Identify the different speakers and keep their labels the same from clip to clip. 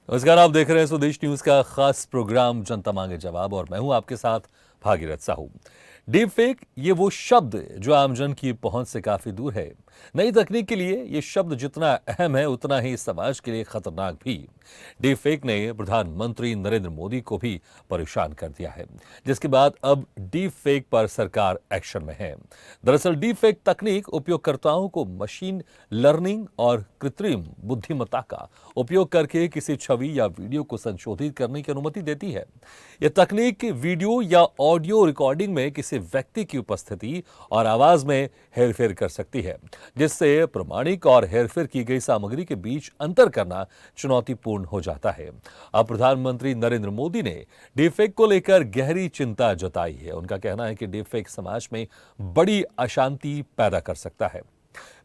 Speaker 1: नमस्कार, आप देख रहे हैं स्वदेश न्यूज का खास प्रोग्राम जनता मांगे जवाब और मैं हूं आपके साथ भागीरथ साहू। डीप फेक ये वो शब्द जो आमजन की पहुंच से काफी दूर है। नई तकनीक के लिए ये शब्द जितना अहम है उतना ही समाज के लिए खतरनाक भी। डीप फेक ने प्रधानमंत्री नरेंद्र मोदी को भी परेशान कर दिया है, जिसके बाद अब डीप फेक पर सरकार एक्शन में है। दरअसल डीप फेक तकनीक उपयोगकर्ताओं को मशीन लर्निंग और कृत्रिम बुद्धिमत्ता का उपयोग करके किसी छवि या वीडियो को संशोधित करने की अनुमति देती है। यह तकनीक वीडियो या ऑडियो रिकॉर्डिंग में किसी व्यक्ति की उपस्थिति और आवाज में हेरफेर कर सकती है, जिससे प्रमाणिक और हेरफेर की गई सामग्री के बीच अंतर करना चुनौतीपूर्ण हो जाता है। अब प्रधानमंत्री नरेंद्र मोदी ने डीपफेक को लेकर गहरी चिंता जताई है। उनका कहना है कि डीपफेक समाज में बड़ी अशांति पैदा कर सकता है।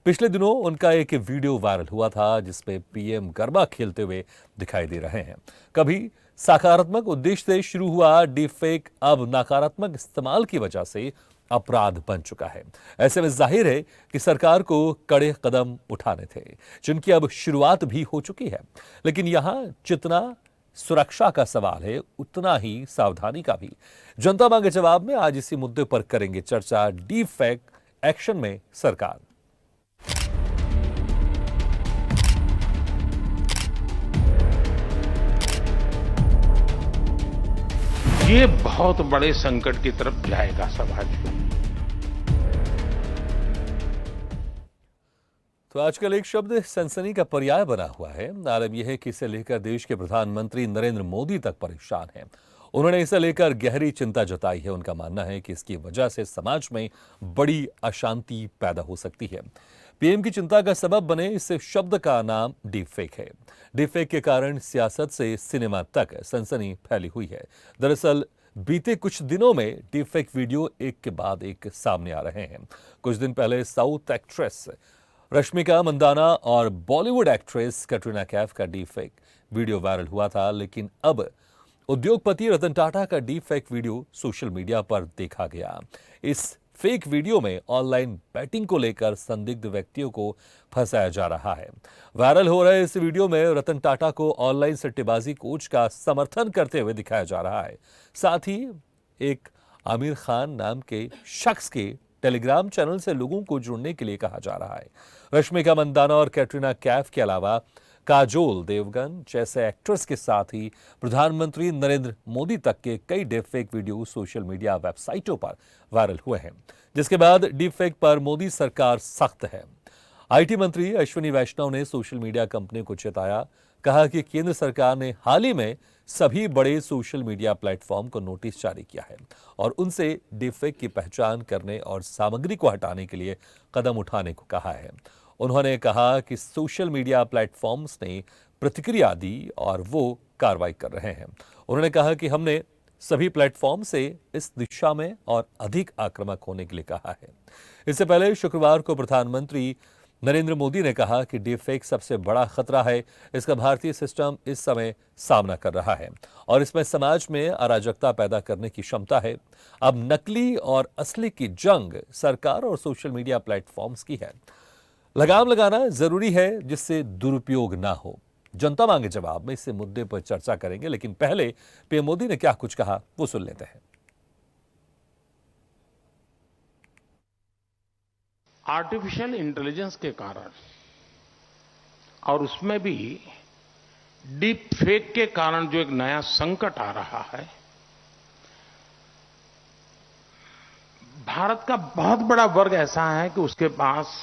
Speaker 1: पिछले दिनों उनका एक वीडियो वायरल हुआ था जिसमें पीएम गरबा खेलते हुए दिखाई दे रहे हैं। कभी सकारात्मक उद्देश्य से शुरू हुआ डीपफेक अब नकारात्मक इस्तेमाल की वजह से अपराध बन चुका है। ऐसे में जाहिर है कि सरकार को कड़े कदम उठाने थे, जिनकी अब शुरुआत भी हो चुकी है। लेकिन यहां जितना सुरक्षा का सवाल है उतना ही सावधानी का भी। जनता मांगे जवाब में आज इसी मुद्दे पर करेंगे चर्चा। डीपफेक एक्शन में सरकार।
Speaker 2: ये बहुत बड़े संकट की तरफ जाएगा समाज में।
Speaker 1: तो आजकल एक शब्द सनसनी का पर्याय बना हुआ है। आलम यह है कि इसे लेकर देश के प्रधानमंत्री नरेंद्र मोदी तक परेशान हैं। उन्होंने इसे लेकर गहरी चिंता जताई है। उनका मानना है कि इसकी वजह से समाज में बड़ी अशांति पैदा हो सकती है। पीएम की चिंता का सबब बने इस शब्द का नाम डीपफेक है। डीपफेक के कारण सियासत से सिनेमा तक सनसनी फैली हुई है। दरअसल बीते कुछ दिनों में डीपफेक वीडियो एक के बाद एक सामने आ रहे हैं। कुछ दिन पहले साउथ एक्ट्रेस रश्मिका मंदाना और बॉलीवुड एक्ट्रेस कैटरीना कैफ का डीपफेक वीडियो वायरल हुआ था, लेकिन अब उद्योगपति रतन टाटा का डीपफेक वीडियो सोशल मीडिया पर देखा गया। इस फेक वीडियो में ऑनलाइन बैटिंग को लेकर संदिग्ध व्यक्तियों को फंसाया जा रहा है। वायरल हो रहे इस वीडियो में रतन टाटा को ऑनलाइन सट्टेबाजी कोच का समर्थन करते हुए दिखाया जा रहा है। साथ ही एक आमिर खान नाम के शख्स के टेलीग्राम चैनल से लोगों को जुड़ने के लिए कहा जा रहा है। रश्मिका मंदाना और कैटरीना कैफ के अलावा काजोल देवगन जैसे एक्ट्रेस के साथ ही प्रधानमंत्री नरेंद्र मोदी तक के कई डीपफेक वीडियो सोशल मीडिया वेबसाइटों पर वायरल हुए हैं, जिसके बाद डीपफेक पर मोदी सरकार सख्त है। आईटी मंत्री अश्विनी वैष्णव ने सोशल मीडिया कंपनी को चेताया, कहा कि केंद्र सरकार ने हाल ही में सभी बड़े सोशल मीडिया प्लेटफॉर्म को नोटिस जारी किया है और उनसे डीपफेक की पहचान करने और सामग्री को हटाने के लिए कदम उठाने को कहा है। उन्होंने कहा कि सोशल मीडिया प्लेटफॉर्म्स ने प्रतिक्रिया दी और वो कार्रवाई कर रहे हैं। उन्होंने कहा कि हमने सभी प्लेटफॉर्म से इस दिशा में और अधिक आक्रामक होने के लिए कहा है। इससे पहले शुक्रवार को प्रधानमंत्री नरेंद्र मोदी ने कहा कि डीपफेक सबसे बड़ा खतरा है। इसका भारतीय सिस्टम इस समय सामना कर रहा है और इसमें समाज में अराजकता पैदा करने की क्षमता है। अब नकली और असली की जंग सरकार और सोशल मीडिया प्लेटफॉर्म्स की है। लगाम लगाना जरूरी है जिससे दुरुपयोग ना हो। जनता मांगे जवाब में इस मुद्दे पर चर्चा करेंगे, लेकिन पहले पीएम मोदी ने क्या कुछ कहा वो सुन लेते हैं।
Speaker 2: आर्टिफिशियल इंटेलिजेंस के कारण और उसमें भी डीप फेक के कारण जो एक नया संकट आ रहा है, भारत का बहुत बड़ा वर्ग ऐसा है कि उसके पास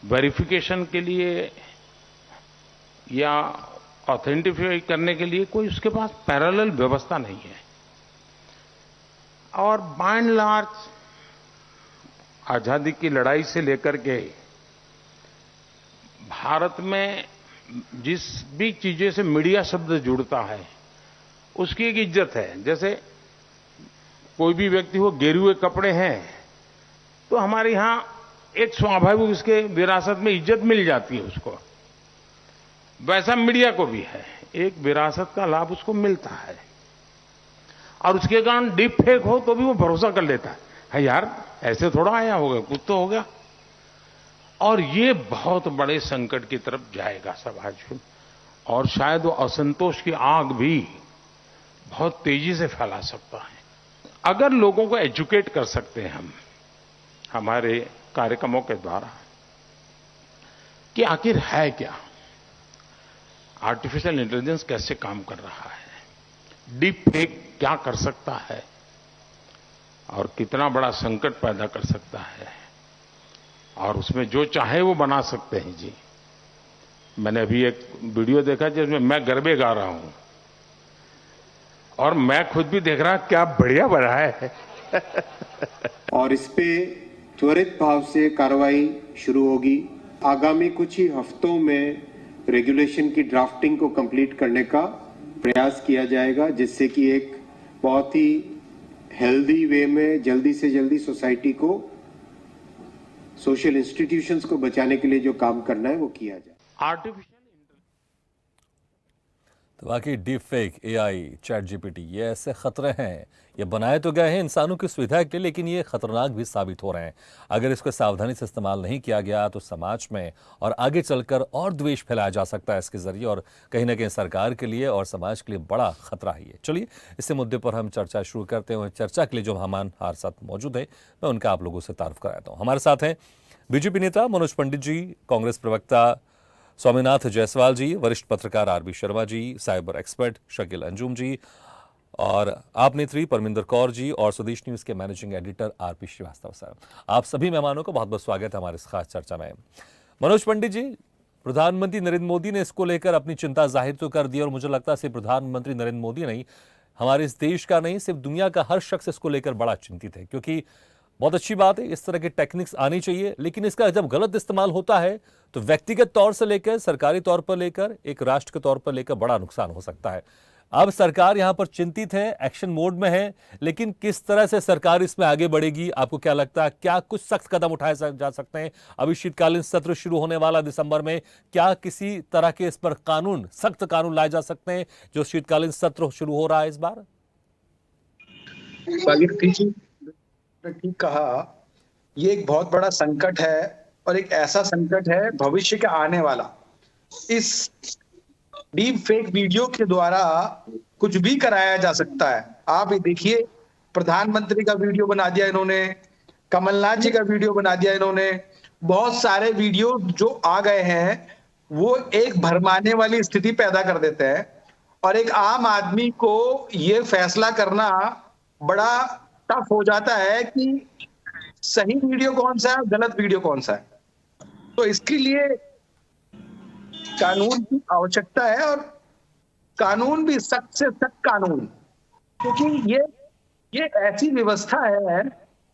Speaker 2: वेरिफिकेशन के लिए या ऑथेंटिफाई करने के लिए कोई उसके पास पैरेलल व्यवस्था नहीं है। और बाय एंड लार्ज आजादी की लड़ाई से लेकर के भारत में जिस भी चीजें से मीडिया शब्द जुड़ता है उसकी एक इज्जत है। जैसे कोई भी व्यक्ति हो गेरुए कपड़े हैं तो हमारे यहां एक स्वाभाविक उसके विरासत में इज्जत मिल जाती है उसको। वैसा मीडिया को भी है, एक विरासत का लाभ उसको मिलता है और उसके कारण डीप फेक हो तो भी वो भरोसा कर लेता है यार ऐसे थोड़ा आया होगा, कुछ तो होगा। और ये बहुत बड़े संकट की तरफ जाएगा समाज में। और शायद वो असंतोष की आग भी बहुत तेजी से फैला सकता है। अगर लोगों को एजुकेट कर सकते हैं हम हमारे कार्यक्रमों के द्वारा कि आखिर है क्या, आर्टिफिशियल इंटेलिजेंस कैसे काम कर रहा है, डीप फेक क्या कर सकता है और कितना बड़ा संकट पैदा कर सकता है, और उसमें जो चाहे वो बना सकते हैं जी। मैंने अभी एक वीडियो देखा जिसमें मैं गरबे गा रहा हूं और मैं खुद भी देख रहा क्या बढ़िया बना है।
Speaker 3: और इस पे त्वरित भाव से कार्रवाई शुरू होगी। आगामी कुछ ही हफ्तों में रेगुलेशन की ड्राफ्टिंग को कंप्लीट करने का प्रयास किया जाएगा, जिससे कि एक बहुत ही हेल्दी वे में जल्दी से जल्दी सोसाइटी को, सोशल इंस्टीट्यूशंस को बचाने के लिए जो काम करना है वो किया जाए।
Speaker 2: आर्टिफिशियल
Speaker 1: तो बाकी deep fake, AI, chat GPT, ये ऐसे खतरे हैं, ये बनाए तो गए हैं इंसानों की सुविधा के लिए, लेकिन ये खतरनाक भी साबित हो रहे हैं। अगर इसको सावधानी से इस्तेमाल नहीं किया गया तो समाज में और आगे चलकर और द्वेष फैलाया जा सकता है इसके जरिए, और कहीं ना कहीं सरकार के लिए और समाज के लिए बड़ा खतरा है ये। चलिए इसी मुद्दे पर हम चर्चा शुरू करते हैं। चर्चा के लिए जो मेहमान हमारे साथ मौजूद है, मैं उनका आप लोगों से तारुफ कराता हूँ। हमारे साथ हैं बीजेपी नेता मनोज पंडित जी, कांग्रेस प्रवक्ता स्वामीनाथ जायसवाल जी, वरिष्ठ पत्रकार RB Sharma ji, cyber expert Shakeel Anjum जी, और आप नेत्री परमिंदर कौर जी, और स्वदेश न्यूज के managing editor RP Srivastava sir. आप सभी मेहमानों को बहुत बहुत स्वागत है हमारे इस खास चर्चा में। मनोज पंडित जी, प्रधानमंत्री नरेंद्र मोदी ने इसको लेकर अपनी चिंता जाहिर तो कर दी, और मुझे लगता है सिर्फ प्रधानमंत्री नरेंद्र मोदी नहीं, हमारे इस देश का नहीं, सिर्फ दुनिया का हर शख्स इसको लेकर बड़ा चिंतित है। क्योंकि बहुत अच्छी बात है, इस तरह की टेक्निक्स आनी चाहिए, लेकिन इसका जब गलत इस्तेमाल होता है तो व्यक्तिगत तौर से लेकर सरकारी तौर पर लेकर एक राष्ट्र के तौर पर लेकर बड़ा नुकसान हो सकता है। अब सरकार यहां पर चिंतित है, एक्शन मोड में है, लेकिन किस तरह से सरकार इसमें आगे बढ़ेगी, आपको क्या लगता है? क्या कुछ सख्त कदम उठाए जा सकते हैं? अभी शीतकालीन सत्र शुरू होने वाला दिसंबर में, क्या किसी तरह के इस पर कानून, सख्त कानून लाए जा सकते हैं जो शीतकालीन सत्र शुरू हो रहा है इस बार?
Speaker 4: स्वागत जी, ठीक कहा। ये एक बहुत बड़ा संकट है, और एक ऐसा संकट है भविष्य का आने वाला। इस डीप फेक वीडियो के द्वारा कुछ भी कराया जा सकता है। आप ये देखिए, प्रधानमंत्री का वीडियो बना दिया इन्होंने, कमलनाथ जी का वीडियो बना दिया इन्होंने। बहुत सारे वीडियो जो आ गए हैं वो एक भरमाने वाली स्थिति पैदा कर देते हैं, और एक आम आदमी को ये फैसला करना बड़ा टफ हो जाता है कि सही वीडियो कौन सा है, गलत वीडियो कौन सा है। तो इसके लिए कानून की आवश्यकता है, और कानून भी सख्त से सख्त कानून, क्योंकि ये ऐसी व्यवस्था है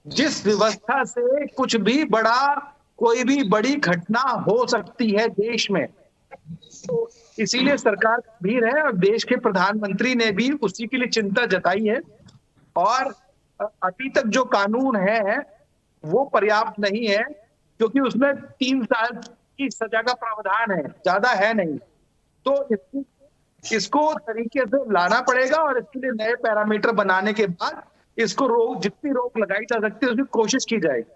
Speaker 4: जिस व्यवस्था से कुछ भी बड़ा, कोई भी बड़ी घटना हो सकती है देश में। तो इसीलिए सरकार गंभीर है, और देश के प्रधानमंत्री ने भी उसी के लिए चिंता जताई है। और अभी तक जो कानून है वो पर्याप्त नहीं है, क्योंकि उसमें 3 साल की सजा का प्रावधान है, ज्यादा है नहीं। तो इसको तरीके से लाना पड़ेगा, और इसके लिए नए पैरामीटर बनाने के बाद इसको जितनी रोक लगाई जा सकती है उसकी कोशिश की जाएगी।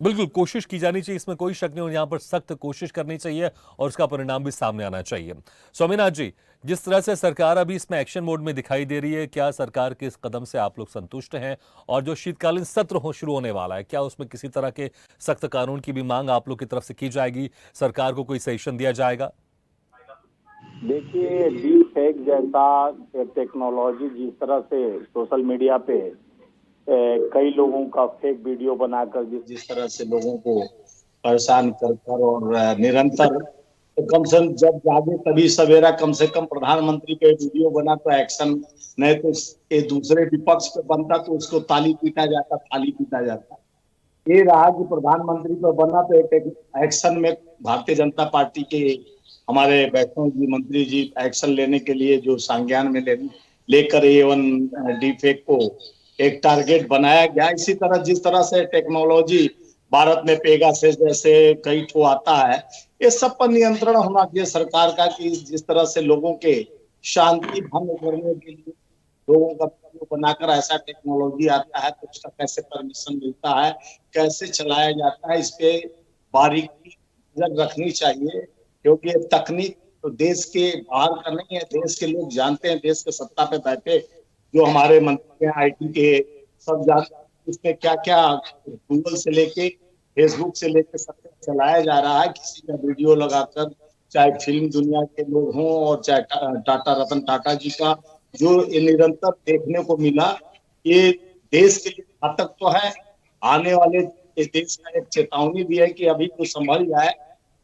Speaker 1: बिल्कुल कोशिश की जानी चाहिए, इसमें कोई शक नहीं, और यहां पर सख्त कोशिश करनी चाहिए और उसका परिणाम भी सामने आना चाहिए। स्वामीनाथ जी, जिस तरह से सरकार अभी इसमें एक्शन मोड में दिखाई दे रही है, क्या सरकार के इस कदम से आप लोग संतुष्ट हैं? और जो शीतकालीन सत्र शुरू होने वाला है, क्या उसमें किसी तरह के सख्त कानून की भी मांग आप लोग की तरफ से की जाएगी? सरकार को कोई सजेशन दिया जाएगा?
Speaker 5: देखिए, डीप फेक जैसा टेक्नोलॉजी जिस तरह से सोशल मीडिया पे कई लोगों का फेक वीडियो बनाकर जिस तरह से लोगों को परेशान कर और निरंतर, तो कम से कम जब जागे तभी सवेरा, कम से कम प्रधानमंत्री पे वीडियो बना तो एक्शन, नहीं तो ये दूसरे विपक्ष पे बनता तो उसको थाली पीटा जाता। ये रहा कि प्रधानमंत्री पे बना तो एक एक्शन में भारतीय जनता पार्टी के हमारे वैष्णव जी मंत्री जी एक्शन लेने के लिए जो संज्ञान में लेकर एवन डीफेक को एक टारगेट बनाया गया। इसी तरह जिस तरह से टेक्नोलॉजी भारत में पेगासस जैसे कई ठो आता है, ये सब पर नियंत्रण होना चाहिए सरकार का, कि जिस तरह से लोगों के शांति भंग करने के लिए लोगों का वीडियो बनाकर ऐसा टेक्नोलॉजी आता है तो उसका कैसे परमिशन मिलता है, कैसे चलाया जाता है, इस पे बारीकी नजर रखनी चाहिए। क्योंकि तकनीक तो देश के बाहर का नहीं है, देश के लोग जानते हैं, देश के सत्ता पे बैठे जो हमारे मंत्री हैं IT के, सब जानते हैं इसमें क्या क्या गूगल से लेके फेसबुक से लेके सब चलाया जा रहा है। किसी का वीडियो लगाकर, चाहे फिल्म दुनिया के लोग हों और चाहे टाटा, रतन टाटा जी का जो ये निरंतर देखने को मिला, ये देश के लिए घातक तो है, आने वाले इस देश का एक चेतावनी भी है कि अभी तो संभल जाए,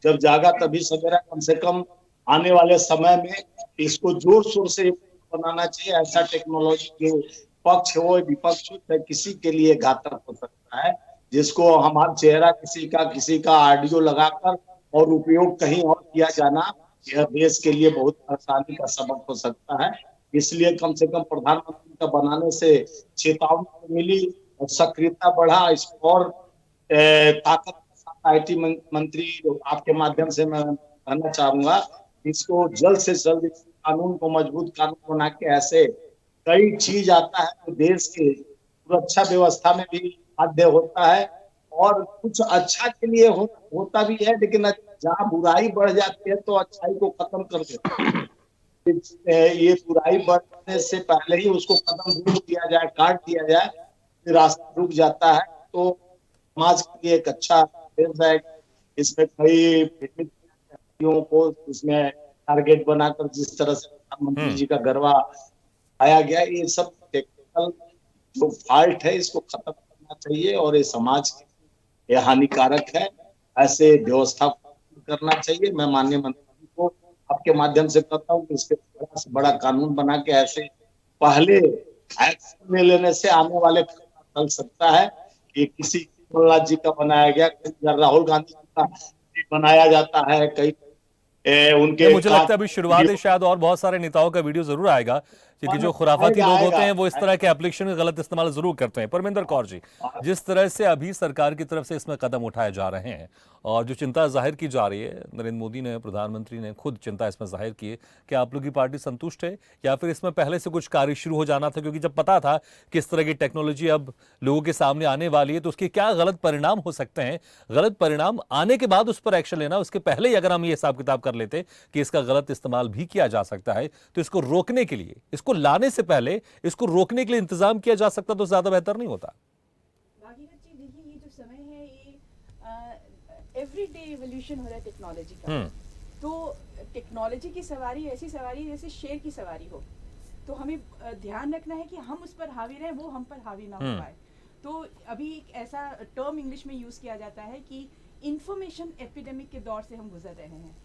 Speaker 5: जब जागा तभी सवेरा। कम से कम आने वाले समय में इसको जोर शोर से बनाना चाहिए। ऐसा टेक्नोलॉजी जो पक्ष हो विपक्ष हो, किसी के लिए घातक हो सकता है, जिसको हमारा चेहरा किसी का ऑडियो लगाकर और उपयोग कहीं और किया जाना, यह देश के लिए बहुत आसानी का सबक हो सकता है। इसलिए कम से कम प्रधानमंत्री का बनाने से चेतावनी मिली और सक्रियता बढ़ा। इसको और ताकत के साथ IT मंत्री आपके माध्यम से मैं कहना चाहूंगा, इसको जल्द से जल्द इस कानून को मजबूत कानून बना के ऐसे कई चीज आता है तो देश के सुरक्षा व्यवस्था में भी बाध्य होता है और कुछ अच्छा के लिए होता भी है, लेकिन जहाँ बुराई बढ़ जाती है तो अच्छाई को खत्म कर देता है। ये बुराई बढ़ने से पहले ही उसको कदम रोक दिया जाए, काट दिया जाए, फिर रास्ता रुक जाता है तो समाज के लिए एक अच्छा देश है। इसमें कई व्यक्तियों को इसमें टारगेट बनाकर जिस तरह से प्रधानमंत्री जी का गरबा आया गया, ये सब टेक्निकल जो फॉल्ट है इसको खत्म करना चाहिए और ये समाज के लिए हानिकारक है। ऐसे व्यवस्था करना चाहिए। मैं माननीय मंत्री को आपके माध्यम से कहता हूँ कि इसके बड़ा से बड़ा कानून बना के ऐसे पहले एक्शन लेने से आने वाले चल सकता है कि किसी कमलनाथ जी का बनाया गया, राहुल गांधी जी का बनाया जाता है, कई उनके
Speaker 1: मुझे लगता है अभी शुरुआत है, शायद और बहुत सारे नेताओं का वीडियो जरूर आएगा, क्योंकि जो खुराफाती लोग होते हैं वो इस तरह के एप्लीकेशन का गलत इस्तेमाल जरूर करते हैं। परमिंदर कौर जी, जिस तरह से अभी सरकार की तरफ से इसमें कदम उठाए जा रहे हैं और जो चिंता जाहिर की जा रही है, नरेंद्र मोदी ने, प्रधानमंत्री ने खुद चिंता इसमें जाहिर की है, कि आप लोग की पार्टी संतुष्ट है या फिर इसमें पहले से कुछ कार्य शुरू हो जाना था? क्योंकि जब पता था कि इस तरह की टेक्नोलॉजी अब लोगों के सामने आने वाली है तो उसके क्या गलत परिणाम हो सकते हैं, गलत परिणाम आने के बाद उस पर एक्शन लेना, उसके पहले ही अगर हम ये हिसाब किताब कर लेते कि इसका गलत इस्तेमाल भी किया जा सकता है तो इसको रोकने के लिए, इसको लाने से पहले इसको रोकने के लिए इंतजाम किया जा सकता तो ज्यादा बेहतर नहीं होता?
Speaker 6: भागीरथ जी, देखिए ये जो समय है ये एवरीडे इवोल्यूशन हो रहा है टेक्नोलॉजी का। तो टेक्नोलॉजी की सवारी ऐसी सवारी जैसे शेर की सवारी हो, तो हमें ध्यान रखना है कि हम उस पर हावी रहे, वो हम पर हावी ना हो पाए। तो अभी एक ऐसा टर्म इंग्लिश में यूज किया जाता है कि इंफॉर्मेशन एपिडेमिक के दौर से हम गुजर रहे हैं,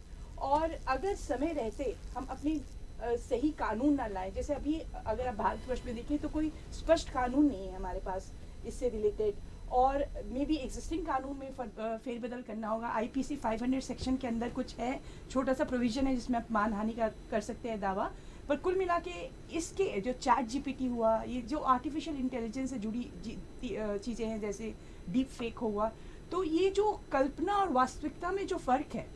Speaker 6: और अगर समय रहते हम अपनी सही कानून ना लाए, जैसे अभी अगर आप भारतवर्ष में देखें तो कोई स्पष्ट कानून नहीं है हमारे पास इससे रिलेटेड, और मे बी एग्जिस्टिंग कानून में फेरबदल करना होगा। IPC 500 सेक्शन के अंदर कुछ है, छोटा सा प्रोविजन है जिसमें आप मानहानि का कर सकते हैं दावा, पर कुल मिला के इसके जो चैट GPT हुआ, ये जो आर्टिफिशियल इंटेलिजेंस से जुड़ी चीज़ें हैं जैसे डीप फेक हुआ, तो ये जो कल्पना और वास्तविकता में जो फ़र्क है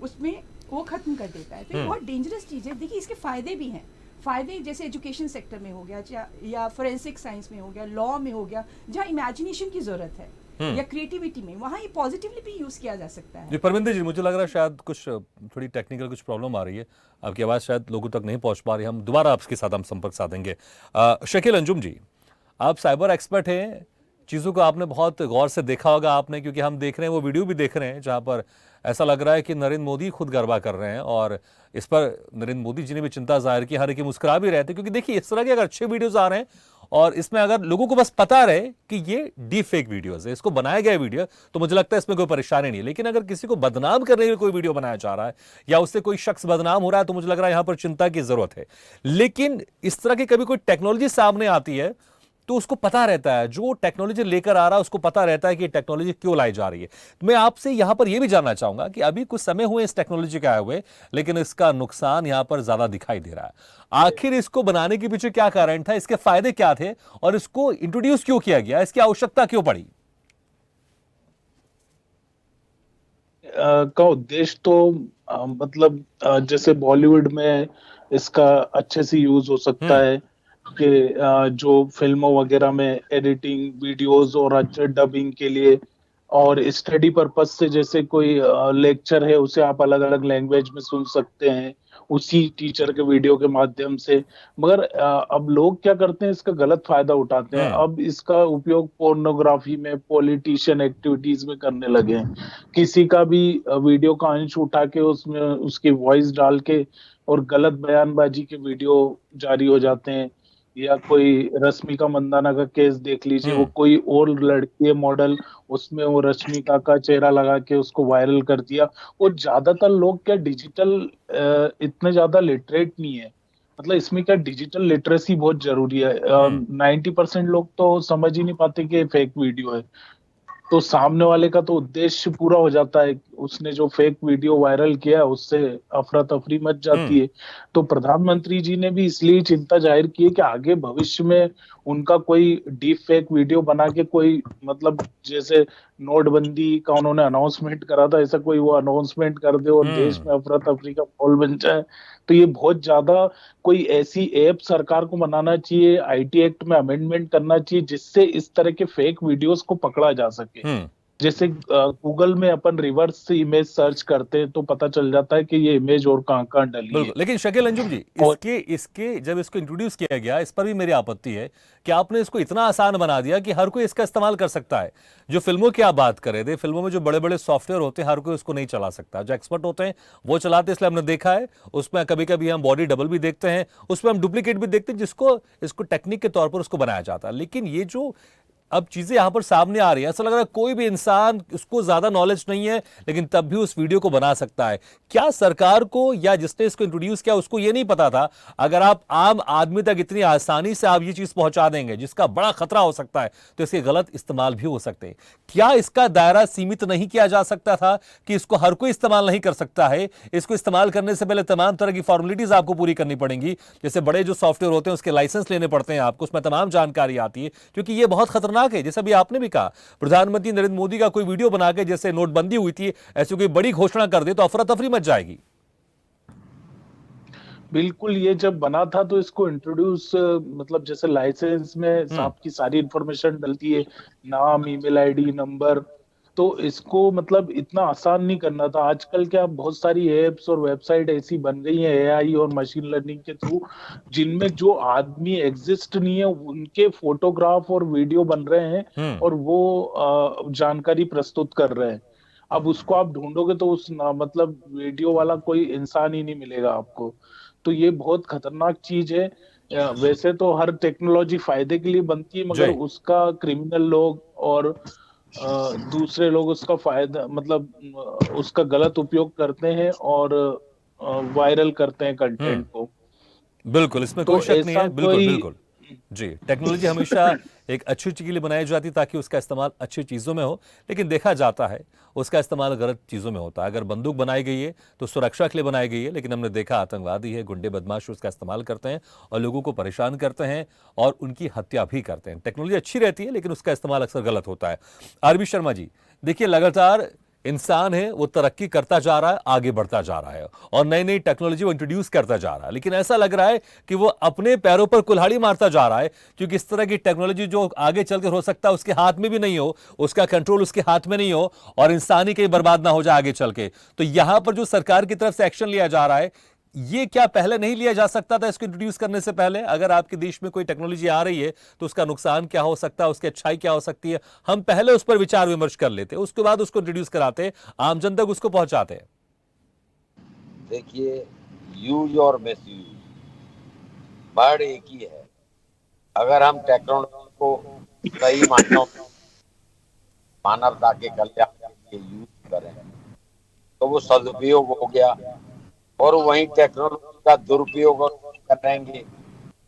Speaker 6: उसमें वो खत्म कर देता है। तो ये बहुत डेंजरस चीज़ है। देखिए इसके फ़ायदे भी हैं, फ़ायदे जैसे एजुकेशन सेक्टर में हो गया या फोरेंसिक साइंस में हो गया, लॉ में हो गया, जहाँ इमेजिनेशन की ज़रूरत है या क्रिएटिविटी में, वहाँ ये पॉजिटिवली भी यूज़ किया जा सकता है।
Speaker 1: जी परमिंदर जी, मुझे लग रहा है शायद कुछ थोड़ी टेक्निकल कुछ प्रॉब्लम आ रही है, आपकी आवाज़ शायद लोगों तक नहीं पहुँच पा रही। हम दोबारा आपके साथ हम संपर्क साधेंगे। शकील अंजुम जी, आप साइबर एक्सपर्ट हैं, चीज़ों को आपने बहुत गौर से देखा होगा आपने, क्योंकि हम देख रहे हैं, वो वीडियो भी देख रहे हैं जहाँ पर ऐसा लग रहा है कि नरेंद्र मोदी खुद गरबा कर रहे हैं, और इस पर नरेंद्र मोदी जी ने भी चिंता जाहिर की, हर एक मुस्कुरा भी रहे थे। क्योंकि देखिए इस तरह के अगर अच्छे वीडियोस आ रहे हैं और इसमें अगर लोगों को बस पता रहे कि ये डीप फेक वीडियोस है, इसको बनाया गया वीडियो, तो मुझे लगता है इसमें कोई परेशानी नहीं है। लेकिन अगर किसी को बदनाम करने के लिए कोई वीडियो बनाया जा रहा है या उससे कोई शख्स बदनाम हो रहा है, तो मुझे लग रहा है यहां पर चिंता की जरूरत है। लेकिन इस तरह की कभी कोई टेक्नोलॉजी सामने आती है तो उसको पता रहता है, जो टेक्नोलॉजी लेकर आ रहा है उसको पता रहता है कि टेक्नोलॉजी क्यों लाई जा रही है। मैं आपसे यहां पर यह भी जानना चाहूंगा कि अभी कुछ समय हुए इस टेक्नोलॉजी के आए हुए, लेकिन इसका नुकसान यहां पर ज्यादा दिखाई दे रहा है। आखिर इसको बनाने के पीछे क्या कारण था, इसके फायदे क्या थे, और इसको इंट्रोड्यूस क्यों किया गया, इसकी आवश्यकता क्यों पड़ी?
Speaker 7: का उद्देश्य तो मतलब जैसे बॉलीवुड में इसका अच्छे से यूज हो सकता है कि जो फिल्मों वगैरह में एडिटिंग, वीडियोस और अच्छे डबिंग के लिए और स्टडी पर्पस से जैसे कोई लेक्चर है उसे आप अलग अलग लैंग्वेज में सुन सकते हैं उसी टीचर के वीडियो के माध्यम से। मगर अब लोग क्या करते हैं, इसका गलत फायदा उठाते हैं।
Speaker 1: हम्म।
Speaker 7: अब इसका उपयोग पोर्नोग्राफी में, पॉलिटिशियन एक्टिविटीज में करने लगे हैं। किसी का भी वीडियो का अंश उठा के उसमें उसकी वॉइस डाल के और गलत बयानबाजी के वीडियो जारी हो जाते हैं। या कोई रश्मिका मंदाना का केस देख लीजिए, वो
Speaker 1: हम्म।
Speaker 7: कोई और लड़की है मॉडल, उसमें वो रश्मिका का चेहरा लगा के उसको वायरल कर दिया। और ज्यादातर लोग क्या डिजिटल इतने ज्यादा लिटरेट नहीं है। मतलब इसमें क्या डिजिटल लिटरेसी बहुत जरूरी है।
Speaker 1: हम्म।
Speaker 7: 90% लोग तो समझ ही नहीं पाते कि फेक वीडियो है। तो सामने वाले का तो उद्देश्य पूरा हो जाता है, उसने जो फेक वीडियो वायरल किया उससे अफरा तफरी मच जाती
Speaker 1: हम्म।
Speaker 7: है। तो प्रधानमंत्री जी ने भी इसलिए चिंता जाहिर की है कि आगे भविष्य में उनका कोई डीप फेक वीडियो बना के कोई, मतलब जैसे नोटबंदी का उन्होंने अनाउंसमेंट करा था, ऐसा कोई वो अनाउंसमेंट कर दे और देश
Speaker 1: हम्म।
Speaker 7: में अफरा तफरी का माहौल बन जाए। तो ये बहुत ज्यादा कोई ऐसी ऐप सरकार को बनाना चाहिए, आईटी एक्ट में अमेंडमेंट करना चाहिए जिससे इस तरह के फेक वीडियोस को पकड़ा जा सके।
Speaker 1: हम्म।
Speaker 7: जैसे गूगल में अपन रिवर्स इमेज सर्च करते हैं तो पता चल जाता है कि ये इमेज और कहाँ कहाँ डली है।
Speaker 1: बिल्कुल, लेकिन शकील अंजुम जी,
Speaker 7: और
Speaker 1: इसके इसके जब इसको इंट्रोड्यूस किया गया, इस पर भी मेरी आपत्ति है कि आपने इसको इतना आसान बना दिया कि हर कोई इसका इस्तेमाल कर सकता है। जो फिल्मों की आप बात कर रहे थे, फिल्मों में जो बड़े बड़े सॉफ्टवेयर होते हैं, हर कोई उसको नहीं चला सकता। जो एक्सपर्ट होते हैं वो चलाते, इसलिए हमने देखा है उसमें कभी कभी हम बॉडी डबल भी देखते हैं, उसमें हम डुप्लीकेट भी देखते हैं, जिसको इसको टेक्निक के तौर पर उसको बनाया जाता है। लेकिन ये जो अब चीजें यहां पर सामने आ रही है, ऐसा लग रहा है कोई भी इंसान, उसको ज्यादा नॉलेज नहीं है लेकिन तब भी उस वीडियो को बना सकता है। क्या सरकार को या जिसने इसको इंट्रोड्यूस किया उसको यह नहीं पता था अगर आप आम आदमी तक इतनी आसानी से आप ये चीज पहुंचा देंगे जिसका बड़ा खतरा हो सकता है, तो इसके गलत इस्तेमाल भी हो सकते हैं? क्या इसका दायरा सीमित नहीं किया जा सकता था कि इसको हर कोई इस्तेमाल नहीं कर सकता है? इसको इस्तेमाल करने से पहले तमाम तरह की फॉर्मेलिटीज आपको पूरी करनी पड़ेंगी। जैसे बड़े जो सॉफ्टवेयर होते हैं उसके लाइसेंस लेने पड़ते हैं आपको, उसमें तमाम जानकारी आती है, क्योंकि यह बहुत खतरनाक है। जैसा भी आपने भी कहा, प्रधानमंत्री नरेंद्र मोदी का कोई वीडियो बना के, जैसे नोटबंदी हुई थी, ऐसी कोई बड़ी घोषणा कर दे तो अफरा तफरी मच जाएगी।
Speaker 7: बिल्कुल, ये जब बना था तो इसको इंट्रोड्यूस, मतलब जैसे लाइसेंस में
Speaker 1: हम्म।
Speaker 7: आपकी सारी इंफॉर्मेशन डलती है, नाम, ईमेल आईडी, नंबर। तो इसको मतलब इतना आसान नहीं करना था। आजकल क्या बहुत सारी एप्स और वेबसाइट ऐसी बन गई हैं एआई और मशीन लर्निंग के थ्रू, जिनमें जो आदमी एग्जिस्ट नहीं है उनके फोटोग्राफ और वीडियो बन रहे हैं
Speaker 1: हम्म।
Speaker 7: और वो जानकारी प्रस्तुत कर रहे हैं। अब उसको आप ढूंढोगे तो मतलब वीडियो वाला कोई इंसान ही नहीं मिलेगा आपको। तो ये बहुत खतरनाक चीज है। वैसे तो हर टेक्नोलॉजी फायदे के लिए बनती है, मगर
Speaker 1: जी।
Speaker 7: उसका क्रिमिनल लोग और दूसरे लोग उसका फायदा, मतलब उसका गलत उपयोग करते हैं और वायरल करते हैं
Speaker 1: हम्म।
Speaker 7: कंटेंट को।
Speaker 1: बिल्कुल, इसमें कोई
Speaker 7: तो
Speaker 1: शक नहीं
Speaker 7: ऐसा
Speaker 1: है। बिल्कुल
Speaker 7: कोई
Speaker 1: बिल्कुल। जी, टेक्नोलॉजी हमेशा एक अच्छी चीज के लिए बनाई जाती है ताकि उसका इस्तेमाल अच्छी चीजों में हो, लेकिन देखा जाता है उसका इस्तेमाल गलत चीजों में होता है। अगर बंदूक बनाई गई है तो सुरक्षा के लिए बनाई गई है, लेकिन हमने देखा आतंकवादी है, गुंडे बदमाश उसका इस्तेमाल करते हैं और लोगों को परेशान करते हैं और उनकी हत्या भी करते हैं। टेक्नोलॉजी अच्छी रहती है लेकिन उसका इस्तेमाल अक्सर गलत होता है। आरबी शर्मा जी, देखिए, लगातार इंसान है वो तरक्की करता जा रहा है, आगे बढ़ता जा रहा है और नई नई टेक्नोलॉजी वो इंट्रोड्यूस करता जा रहा है, लेकिन ऐसा लग रहा है कि वो अपने पैरों पर कुल्हाड़ी मारता जा रहा है, क्योंकि इस तरह की टेक्नोलॉजी जो आगे चलकर हो सकता है उसके हाथ में भी नहीं हो, उसका कंट्रोल उसके हाथ में नहीं हो और इंसान ही कहीं बर्बाद ना हो जाए आगे चल के। तो यहां पर जो सरकार की तरफ से एक्शन लिया जा रहा है, ये क्या पहले नहीं लिया जा सकता था इसको इंट्रोड्यूस करने से पहले? अगर आपके देश में कोई टेक्नोलॉजी आ रही है तो उसका नुकसान क्या हो सकता है, उसकी अच्छाई क्या हो सकती है, हम पहले उस पर विचार विमर्श कर लेते, उसके बाद उसको इंट्रोड्यूस कराते, आम जन तक उसको पहुंचाते।
Speaker 8: देखिए, यूज और मिस यूज वर्ड एक ही है। अगर हम टेक्नोलॉजी को सही मायनों में मानवता के कल्याण के लिए यूज करें तो वो सदुपयोग हो गया, और वहीं टेक्नोलॉजी का दुरुपयोग करेंगे,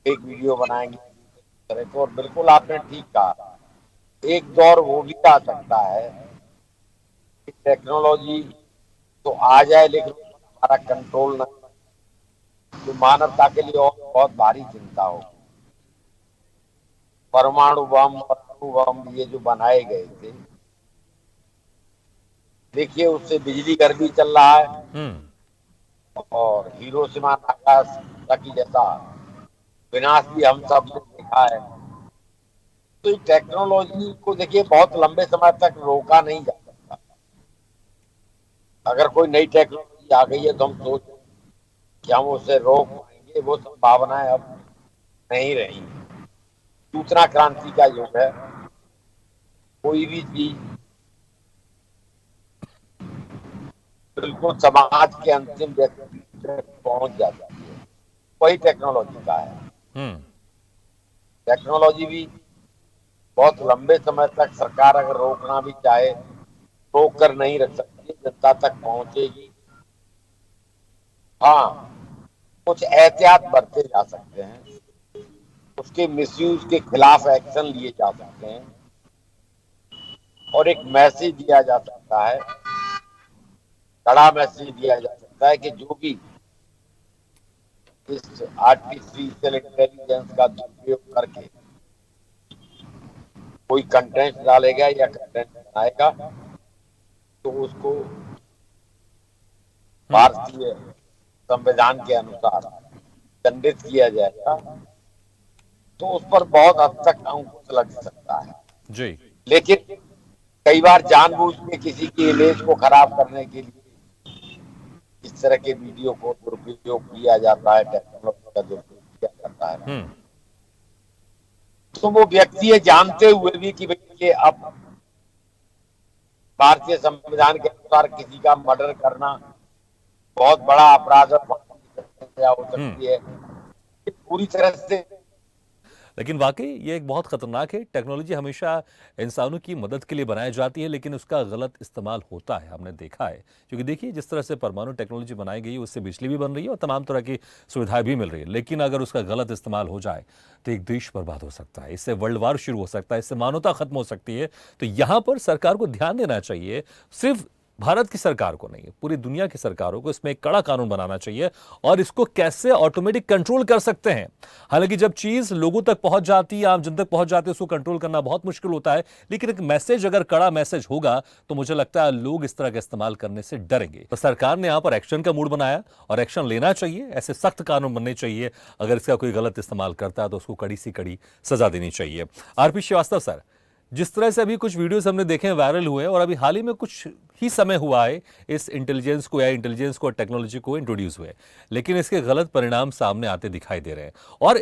Speaker 8: एक वीडियो बनाएंगे तो। और बिल्कुल आपने ठीक कहा, एक दौर वो भी आ सकता है कि टेक्नोलॉजी तो आ जाए लेकिन हमारा कंट्रोल न, तो मानवता के लिए और बहुत भारी चिंता हो। परमाणु बम और अणु बम ये जो बनाए गए थे, देखिए उससे बिजली घर भी चल रहा है और हिरोशिमा नागासाकी जैसा विनाश भी हम सब ने देखा है। तो टेक्नोलॉजी को देखिए बहुत लंबे समय तक रोका नहीं जा सकता। अगर कोई नई टेक्नोलॉजी आ गई है तो हम सोच कि हम उसे रोक पाएंगे, वो संभावनाएं अब नहीं रही। सूचना क्रांति का युग है, कोई भी चीज बिल्कुल समाज के अंतिम व्यक्ति तक पहुंच जाती है, वही टेक्नोलॉजी का है। टेक्नोलॉजी भी बहुत लंबे समय तक सरकार अगर रोकना भी चाहे रोक कर नहीं रख सकती, जनता तक पहुंचेगी। हाँ, कुछ एहतियात बरते जा सकते हैं, उसके मिसयूज के खिलाफ एक्शन लिए जा सकते हैं और एक मैसेज दिया जा सकता है, कड़ा मैसेज दिया जा सकता है कि जो भी इस आर्टिफिशियल इंटेलिजेंस का दुरुपयोग करके कोई कंटेंट डालेगा या कंटेंट बनाएगा तो उसको भारतीय संविधान के अनुसार दंडित किया जाएगा। तो उस पर बहुत हद तक अंकुश लग सकता है
Speaker 1: जी।
Speaker 8: लेकिन कई बार जानबूझ के किसी की इमेज को खराब करने के लिए इस तरह के वीडियो को दुरुपयोग किया जाता है, टेक्नोलॉजी का दुरुपयोग किया जाता है। तो वो व्यक्ति ये जानते हुए भी कि भाई ये अब भारतीय संविधान के अनुसार किसी का मर्डर करना बहुत बड़ा अपराध हो सकती है, पूरी तरह से।
Speaker 1: लेकिन वाकई ये एक बहुत खतरनाक है। टेक्नोलॉजी हमेशा इंसानों की मदद के लिए बनाई जाती है, लेकिन उसका गलत इस्तेमाल होता है, हमने देखा है। क्योंकि देखिए जिस तरह से परमाणु टेक्नोलॉजी बनाई गई है उससे बिजली भी बन रही है और तमाम तरह की सुविधाएं भी मिल रही है, लेकिन अगर उसका गलत इस्तेमाल हो जाए तो एक देश बर्बाद हो सकता है, इससे वर्ल्ड वार शुरू हो सकता है, इससे मानवता खत्म हो सकती है। तो यहाँ पर सरकार को ध्यान देना चाहिए, सिर्फ भारत की सरकार को नहीं, पूरी दुनिया की सरकारों को इसमें एक कड़ा कानून बनाना चाहिए और इसको कैसे ऑटोमेटिक कंट्रोल कर सकते हैं। हालांकि जब चीज लोगों तक पहुंच जाती है, आम जन तक पहुंच जाती है, उसको कंट्रोल करना बहुत मुश्किल होता है। लेकिन एक मैसेज अगर कड़ा मैसेज होगा तो मुझे लगता है लोग इस तरह का इस्तेमाल करने से डरेंगे। तो सरकार ने यहां पर एक्शन का मूड बनाया और एक्शन लेना चाहिए, ऐसे सख्त कानून बनने चाहिए। अगर इसका कोई गलत इस्तेमाल करता है तो उसको कड़ी से कड़ी सजा देनी चाहिए। आरपी श्रीवास्तव सर, जिस तरह से अभी कुछ वीडियोस हमने देखे वायरल हुए और अभी हाल ही में कुछ ही समय हुआ है इस इंटेलिजेंस को या इंटेलिजेंस को टेक्नोलॉजी को इंट्रोड्यूस हुए, लेकिन इसके गलत परिणाम सामने आते दिखाई दे रहे हैं। और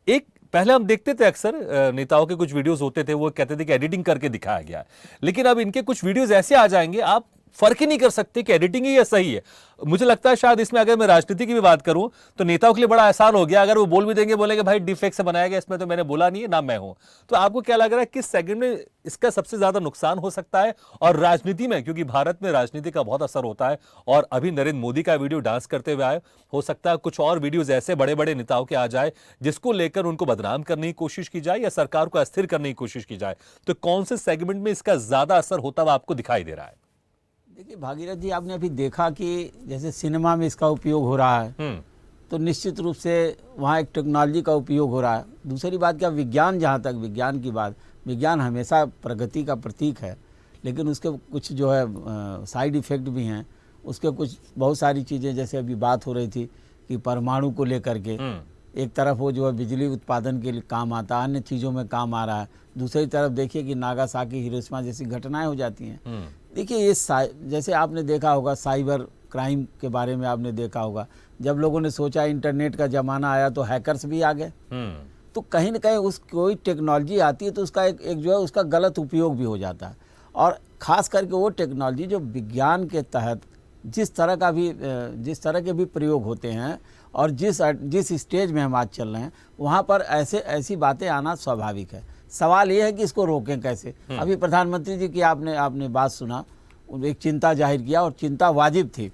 Speaker 1: एक पहले हम देखते थे अक्सर नेताओं के कुछ वीडियोस होते थे, वो कहते थे कि एडिटिंग करके दिखाया गया है, लेकिन अब इनके कुछ वीडियोस ऐसे आ जाएंगे आप फर्क ही नहीं कर सकते कि एडिटिंग ही या सही है। मुझे लगता है शायद इसमें अगर मैं राजनीति की भी बात करूं तो नेताओं के लिए बड़ा आसान हो गया, अगर वो बोल भी देंगे, बोलेंगे भाई डिफेक्ट से बनाया गया, इसमें तो मैंने बोला नहीं है ना मैं हूं। तो आपको क्या लग रहा है किस सेगमेंट में इसका सबसे ज्यादा नुकसान हो सकता है? और राजनीति में, क्योंकि भारत में राजनीति का बहुत असर होता है और अभी नरेंद्र मोदी का वीडियो डांस करते हुए आए, हो सकता है कुछ और वीडियोज ऐसे बड़े बड़े नेताओं के आ जाए जिसको लेकर उनको बदनाम करने की कोशिश की जाए या सरकार को अस्थिर करने की कोशिश की जाए। तो कौन से सेगमेंट में इसका ज्यादा असर होता हुआ आपको दिखाई दे रहा है?
Speaker 9: देखिए भागीरथ जी, आपने अभी देखा कि जैसे सिनेमा में इसका उपयोग हो रहा है तो निश्चित रूप से वहाँ एक टेक्नोलॉजी का उपयोग हो रहा है। दूसरी बात क्या, विज्ञान, जहाँ तक विज्ञान की बात, विज्ञान हमेशा प्रगति का प्रतीक है, लेकिन उसके कुछ जो है साइड इफ़ेक्ट भी हैं। उसके कुछ बहुत सारी चीज़ें, जैसे अभी बात हो रही थी कि परमाणु को लेकर के एक तरफ वो जो है बिजली उत्पादन के लिए काम आता है, अन्य चीज़ों में काम आ रहा है। दूसरी तरफ देखिए कि नागासाकी, हिरोशिमा जैसी घटनाएं हो जाती हैं। देखिए ये जैसे आपने देखा होगा साइबर क्राइम के बारे में आपने देखा होगा, जब लोगों ने सोचा इंटरनेट का ज़माना आया तो हैकर्स भी आ गए। तो कहीं ना कहीं उस कोई टेक्नोलॉजी आती है तो उसका एक जो है उसका गलत उपयोग भी हो जाता है। और ख़ास करके वो टेक्नोलॉजी जो विज्ञान के तहत जिस तरह के भी प्रयोग होते हैं और जिस स्टेज में हम आज चल रहे हैं वहाँ पर ऐसी बातें आना स्वाभाविक है। सवाल ये है कि इसको रोकें कैसे। अभी प्रधानमंत्री जी की आपने बात सुना, एक चिंता जाहिर किया और चिंता वाजिब थी,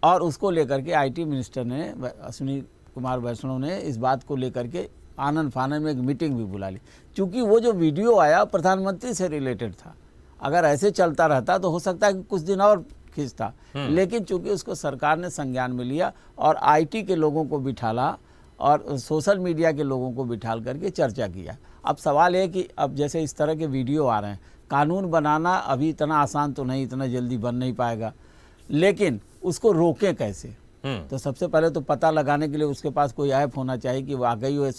Speaker 9: और उसको लेकर के आईटी मिनिस्टर ने, अश्विनी कुमार वैष्णव ने इस बात को लेकर के आनन फानन में एक मीटिंग भी बुला ली। क्योंकि वो जो वीडियो आया प्रधानमंत्री से रिलेटेड था, अगर ऐसे चलता रहता तो हो सकता है कि कुछ दिन और खींचता, लेकिन चूंकि उसको सरकार ने संज्ञान में लिया और आईटी के लोगों को बिठाला और सोशल मीडिया के लोगों को बिठाल करके चर्चा किया। अब सवाल है कि अब जैसे इस तरह के वीडियो आ रहे हैं, कानून बनाना अभी इतना आसान तो नहीं, इतना जल्दी बन नहीं पाएगा, लेकिन उसको रोकें कैसे। तो सबसे पहले तो पता लगाने के लिए उसके पास कोई ऐप होना चाहिए कि वाकई वो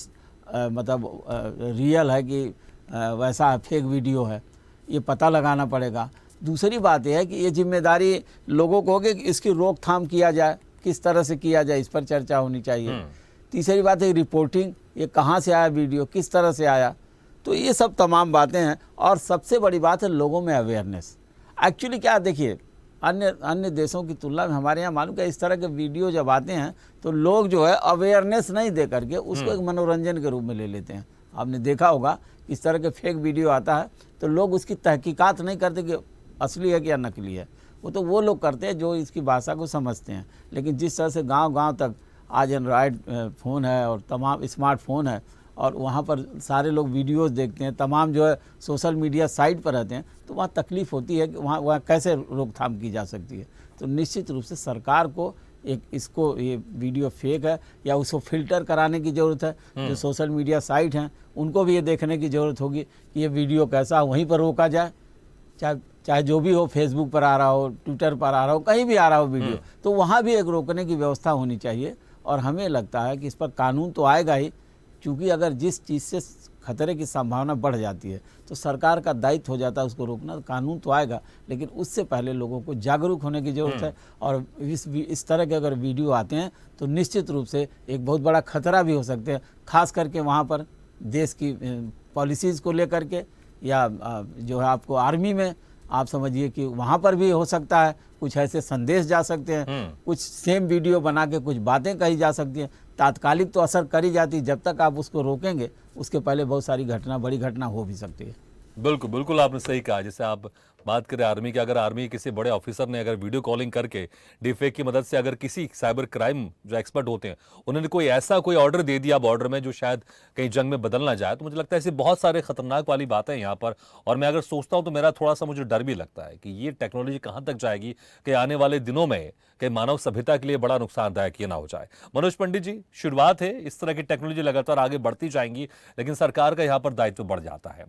Speaker 9: मतलब रियल है कि वैसा फेक वीडियो है, ये पता लगाना पड़ेगा। दूसरी बात यह है कि ये जिम्मेदारी लोगों को होगी कि इसकी रोकथाम किया जाए, किस तरह से किया जाए, इस पर चर्चा होनी चाहिए। तीसरी बात है रिपोर्टिंग, ये कहाँ से आया वीडियो, किस तरह से आया, तो ये सब तमाम बातें हैं। और सबसे बड़ी बात है लोगों में अवेयरनेस। एक्चुअली क्या देखिए, अन्य देशों की तुलना में हमारे यहाँ मालूम क्या, इस तरह के वीडियो जब आते हैं तो लोग जो है अवेयरनेस नहीं दे करके उसको एक मनोरंजन के रूप में ले लेते हैं। आपने देखा होगा इस तरह के फेक वीडियो आता है तो लोग उसकी तहकीकात नहीं करते कि असली है कि या नकली है, वो लोग करते हैं जो इसकी भाषा को समझते हैं। लेकिन जिस तरह से गांव-गांव तक आज एंड्रॉयड फ़ोन है और तमाम स्मार्टफोन है और वहाँ पर सारे लोग वीडियोस देखते हैं, तमाम जो है सोशल मीडिया साइट पर रहते हैं, तो वहाँ तकलीफ़ होती है कि वहाँ कैसे रोकथाम की जा सकती है। तो निश्चित रूप से सरकार को इसको ये वीडियो फेक है या उसको फ़िल्टर कराने की ज़रूरत है। जो सोशल मीडिया साइट हैं उनको भी ये देखने की ज़रूरत होगी कि ये वीडियो कैसा, वहीं पर रोका जाए, चाहे जो भी हो, फेसबुक पर आ रहा हो, ट्विटर पर आ रहा हो, कहीं भी आ रहा हो वीडियो, तो वहाँ भी एक रोकने की व्यवस्था होनी चाहिए। और हमें लगता है कि इस पर कानून तो आएगा ही, क्योंकि अगर जिस चीज़ से खतरे की संभावना बढ़ जाती है तो सरकार का दायित्व हो जाता है उसको रोकना। कानून तो आएगा, लेकिन उससे पहले लोगों को जागरूक होने की ज़रूरत है। और इस तरह के अगर वीडियो आते हैं तो निश्चित रूप से एक बहुत बड़ा खतरा भी हो सकते हैं, खास करके वहाँ पर देश की पॉलिसीज़ को लेकर के, या जो है आपको आर्मी में आप समझिए कि वहाँ पर भी हो सकता है कुछ ऐसे संदेश जा सकते हैं, कुछ सेम वीडियो बना के कुछ बातें कही जा सकती हैं। तात्कालिक तो असर करी जाती, जब तक आप उसको रोकेंगे उसके पहले बहुत सारी बड़ी घटना हो भी सकती है।
Speaker 1: बिल्कुल बिल्कुल, आपने सही कहा। जैसे आप बात करें आर्मी की, अगर आर्मी किसी बड़े ऑफिसर ने अगर वीडियो कॉलिंग करके डीफेक की मदद से अगर किसी साइबर क्राइम जो एक्सपर्ट होते हैं उन्होंने कोई ऑर्डर दे दिया बॉर्डर में जो शायद कहीं जंग में बदल ना जाए, तो मुझे लगता है ऐसी बहुत सारे खतरनाक वाली बातें हैं यहाँ पर। और मैं अगर सोचता हूँ तो मेरा थोड़ा सा मुझे डर भी लगता है कि ये टेक्नोलॉजी कहाँ तक जाएगी कि आने वाले दिनों में कि मानव सभ्यता के लिए बड़ा नुकसानदायक ये ना हो जाए। मनोज पंडित जी, शुरुआत है, इस तरह की टेक्नोलॉजी लगातार आगे बढ़ती जाएंगी, लेकिन सरकार का यहाँ पर दायित्व बढ़ जाता है।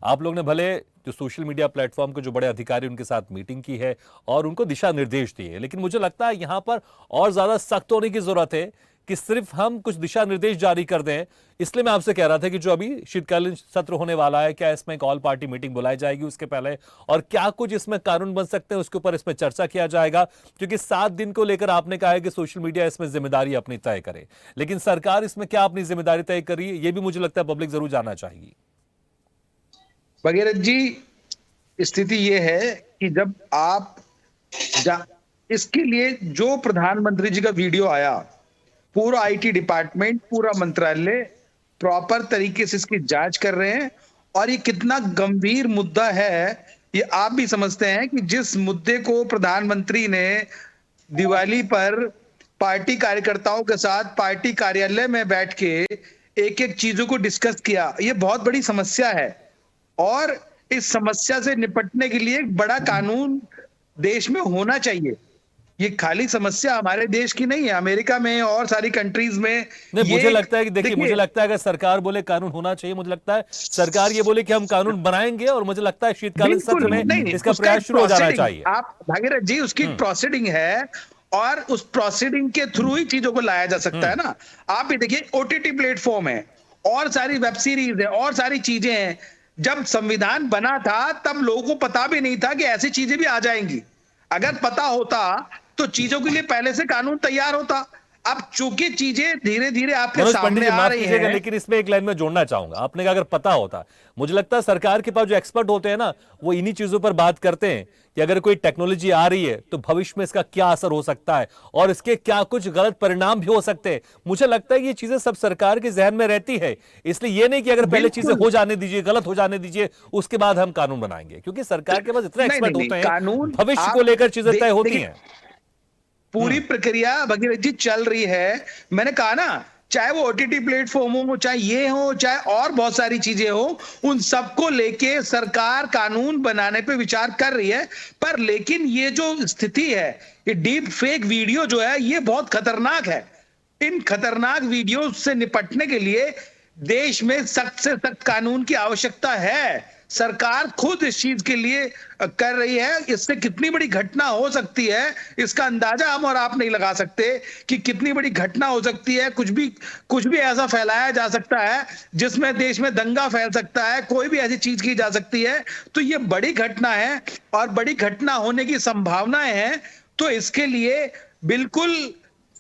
Speaker 1: आप लोग ने भले जो सोशल मीडिया प्लेटफॉर्म के जो बड़े अधिकारी उनके साथ मीटिंग की है और उनको दिशा निर्देश दिए, लेकिन मुझे लगता है यहाँ पर और ज्यादा सख्त होने की जरूरत है कि सिर्फ हम कुछ दिशा निर्देश जारी कर दें। इसलिए मैं आपसे कह रहा था कि जो अभी शीतकालीन सत्र होने वाला है, क्या इसमें एक ऑल पार्टी मीटिंग बुलाई जाएगी उसके पहले, और क्या कुछ इसमें कानून बन सकते हैं उसके ऊपर इसमें चर्चा किया जाएगा। क्योंकि 7 दिन को लेकर आपने कहा है कि सोशल मीडिया इसमें जिम्मेदारी अपनी तय करे, लेकिन सरकार इसमें क्या अपनी जिम्मेदारी तय कर रही है, ये भी मुझे लगता है पब्लिक जरूर जानना चाहेगी।
Speaker 4: भगीरथ जी, स्थिति ये है कि जब आप इसके लिए जो प्रधानमंत्री जी का वीडियो आया, पूरा आईटी डिपार्टमेंट, पूरा मंत्रालय प्रॉपर तरीके से इसकी जांच कर रहे हैं। और ये कितना गंभीर मुद्दा है ये आप भी समझते हैं कि जिस मुद्दे को प्रधानमंत्री ने दिवाली पर पार्टी कार्यकर्ताओं के साथ पार्टी कार्यालय में बैठ के एक एक चीजों को डिस्कस किया, ये बहुत बड़ी समस्या है। और इस समस्या से निपटने के लिए एक बड़ा कानून देश में होना चाहिए। ये खाली समस्या हमारे देश की नहीं है, अमेरिका में और सारी कंट्रीज में।
Speaker 1: नहीं, मुझे लगता है कि देखिए, मुझे लगता है अगर सरकार बोले कानून होना चाहिए, मुझे लगता है सरकार ये बोले कि हम कानून बनाएंगे, और मुझे लगता है शीतकालीन सत्र में इसका प्रयास शुरू हो जाना चाहिए।
Speaker 4: आप भागीरथ जी, उसकी प्रोसीडिंग है और उस प्रोसीडिंग के थ्रू ही चीजों को लाया जा सकता है ना। आप भी देखिए, ओटीटी प्लेटफॉर्म है और सारी वेब सीरीज है और सारी चीजें हैं। जब संविधान बना था तब लोगों को पता भी नहीं था कि ऐसी चीजें भी आ जाएंगी। अगर पता होता तो चीजों के लिए पहले से कानून तैयार होता। अब चूंकि चीजें धीरे धीरे आपके सामने आ रही हैं,
Speaker 1: लेकिन इसमें एक लाइन में जोड़ना चाहूंगा, आपने कहा अगर पता होता, मुझे लगता है सरकार के पास जो एक्सपर्ट होते हैं ना, वो इन्हीं चीजों पर बात करते हैं कि अगर कोई टेक्नोलॉजी आ रही है तो भविष्य में इसका क्या असर हो सकता है और इसके क्या कुछ गलत परिणाम भी हो सकते हैं। मुझे लगता है ये चीजें सब सरकार के जहन में रहती है, इसलिए ये नहीं कि अगर पहले चीजें हो जाने दीजिए, गलत हो जाने दीजिए, उसके बाद हम कानून बनाएंगे, क्योंकि सरकार के पास इतने एक्सपर्ट होते हैं, भविष्य को लेकर चीजें तय होती हैं।
Speaker 4: पूरी प्रक्रिया भगीरथ जी चल रही है। मैंने कहा ना, चाहे वो ओटीटी प्लेटफॉर्म हो, चाहे ये हो, चाहे और बहुत सारी चीजें हो, उन सबको लेके सरकार कानून बनाने पे विचार कर रही है। पर लेकिन ये जो स्थिति है, ये डीप फेक वीडियो जो है, ये बहुत खतरनाक है। इन खतरनाक वीडियो से निपटने के लिए देश में सख्त से सख्त कानून की आवश्यकता है। सरकार खुद इस चीज के लिए कर रही है। इससे कितनी बड़ी घटना हो सकती है इसका अंदाजा हम और आप नहीं लगा सकते कि कितनी बड़ी घटना हो सकती है। कुछ भी ऐसा फैलाया जा सकता है जिसमें देश में दंगा फैल सकता है, कोई भी ऐसी चीज की जा सकती है। तो ये बड़ी घटना है और बड़ी घटना होने की संभावनाएं हैं। तो इसके लिए बिल्कुल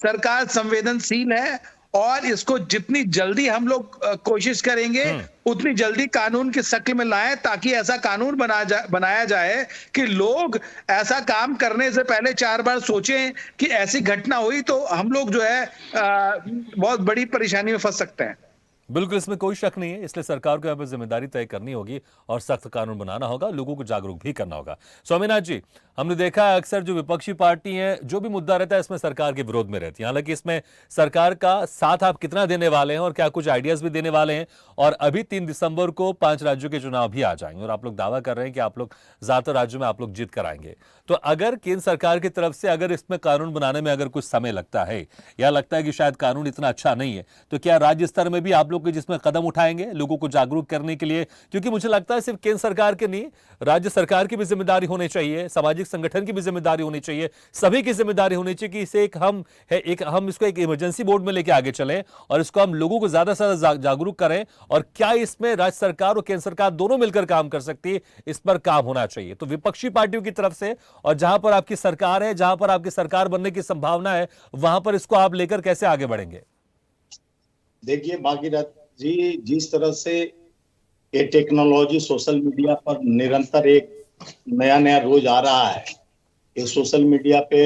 Speaker 4: सरकार संवेदनशील है और इसको जितनी जल्दी हम लोग कोशिश करेंगे उतनी जल्दी कानून की शक्ल में लाएं, ताकि ऐसा कानून बनाया जाए कि लोग ऐसा काम करने से पहले 4 बार सोचें कि ऐसी घटना हुई तो हम लोग जो है बहुत बड़ी परेशानी में फंस सकते हैं।
Speaker 1: बिल्कुल, इसमें कोई शक नहीं है। इसलिए सरकार को यहाँ पर जिम्मेदारी तय करनी होगी और सख्त कानून बनाना होगा, लोगों को जागरूक भी करना होगा। स्वामीनाथ जी, हमने देखा है अक्सर जो विपक्षी पार्टी है, जो भी मुद्दा रहता है इसमें सरकार के विरोध में रहती है। हालांकि इसमें सरकार का साथ आप कितना देने वाले हैं और क्या कुछ आइडियाज भी देने वाले हैं। और अभी 3 दिसंबर को 5 राज्यों के चुनाव भी आ जाएंगे और आप लोग दावा कर रहे हैं कि आप लोग ज्यादातर राज्यों में आप लोग जीत कर आएंगे। तो अगर केंद्र सरकार की तरफ से अगर इसमें कानून बनाने में अगर कुछ समय लगता है या लगता है कि शायद कानून इतना अच्छा नहीं है, तो क्या राज्य स्तर में भी आप लोग जिसमें कदम उठाएंगे लोगों को जागरूक करने के लिए? क्योंकि मुझे लगता है सिर्फ केंद्र सरकार की नहीं, राज्य सरकार की भी जिम्मेदारी होनी चाहिए, सामाजिक संगठन की भी जिम्मेदारी होनी चाहिए, सभी की जिम्मेदारी होनी चाहिए कि इसे हम इसको एक इमरजेंसी बोर्ड में लेके आगे चलें और इसको हम लोगों को ज्यादा से ज्यादा जागरूक करें। और क्या इसमें राज्य सरकार और केंद्र सरकार दोनों मिलकर काम कर सकती है, इस पर काम होना चाहिए। तो विपक्षी पार्टियों की तरफ से और जहां पर आपकी सरकार है, जहां पर आपकी सरकार बनने की संभावना है, वहां पर इसको आप लेकर कैसे आगे बढ़ेंगे?
Speaker 5: देखिए भागीरथ जी, जिस तरह से ये टेक्नोलॉजी सोशल मीडिया पर निरंतर एक नया नया रोज आ रहा है, ये सोशल मीडिया पे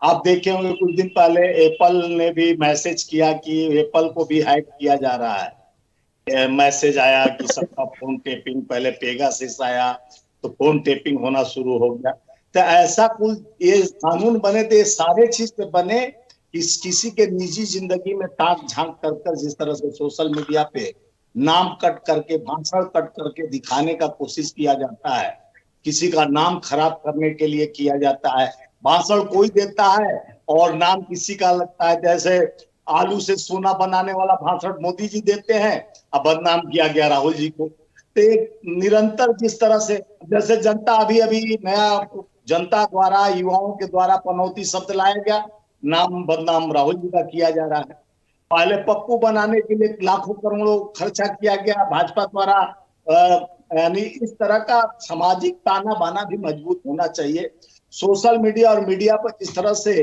Speaker 5: आप देखे होंगे कुछ दिन पहले एप्पल ने भी मैसेज किया कि एप्पल को भी हैक किया जा रहा है। मैसेज आया कि सबका फोन टेपिंग, पहले पेगासस आया तो फोन टेपिंग होना शुरू हो गया। तो ऐसा कुछ ये कानून बने तो ये सारे चीज पे बने, किसी के निजी जिंदगी में ताक झांक कर जिस तरह से सोशल मीडिया पे नाम कट करके, भाषण कट करके दिखाने का कोशिश किया जाता है, किसी का नाम खराब करने के लिए किया जाता है। भाषण कोई देता है और नाम किसी का लगता है, जैसे आलू से सोना बनाने वाला भाषण मोदी जी देते हैं, अब बदनाम किया गया राहुल जी को। तो एक निरंतर जिस तरह से, जैसे जनता अभी नया जनता द्वारा, युवाओं के द्वारा पनौती शब्द लाया गया, नाम बदनाम राहुल जी का किया जा रहा है। पहले पप्पू बनाने के लिए लाखों करोड़ों खर्चा किया गया भाजपा द्वारा। यानी इस तरह का सामाजिक ताना बाना भी मजबूत होना चाहिए। सोशल मीडिया और मीडिया पर जिस तरह से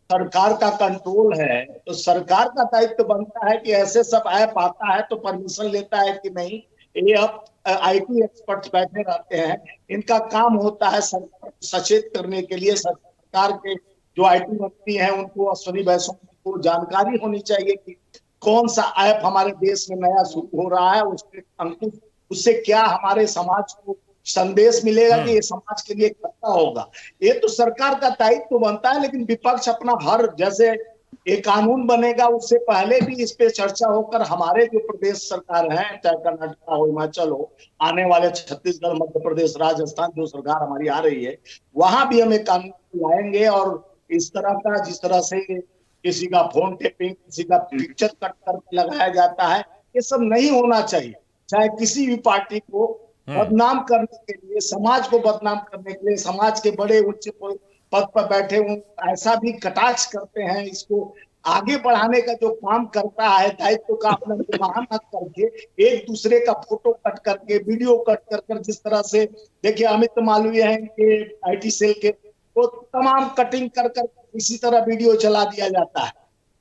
Speaker 5: सरकार का कंट्रोल है, तो सरकार का दायित्व बनता है कि ऐसे सब ऐप आता है तो परमिशन लेता है कि नहीं। ये अब IT एक्सपर्ट्स बैठे रहते हैं, इनका काम होता है सरकार को सचेत करने के लिए। सरकार के जो IT मंत्री हैं उनको, अश्विनी वैष्णव को जानकारी होनी चाहिए कि कौन सा ऐप हमारे देश में नया शुरू हो रहा है, उससे क्या हमारे समाज को संदेश मिलेगा कि ये समाज के लिए खतरा होगा। ये तो सरकार का दायित्व बनता है, लेकिन विपक्ष अपना हर, जैसे ये कानून बनेगा उससे पहले भी इस पे चर्चा होकर हमारे जो प्रदेश सरकार है, चाहे कर्नाटक हो, हिमाचल हो, आने वाले छत्तीसगढ़, मध्य प्रदेश, राजस्थान जो सरकार हमारी आ रही है, वहां भी हम एक कानून लाएंगे। और इस तरह का, जिस तरह से किसी का फोन टेपिंग, किसी का पिक्चर कट करके लगाया जाता है, ये सब नहीं होना चाहिए। चाहे किसी भी पार्टी को बदनाम करने के लिए, समाज को बदनाम करने के लिए, समाज के बड़े उच्च पद पर बैठे हुए ऐसा भी कटाक्ष करते हैं, इसको आगे बढ़ाने का जो काम करता है, दायित्व का अपना निर्वहन करके एक दूसरे का फोटो कट करके, वीडियो कट कर जिस तरह से देखिए अमित मालवीय हैं के IT सेल के, वो तमाम कटिंग कर इसी तरह वीडियो चला दिया जाता है,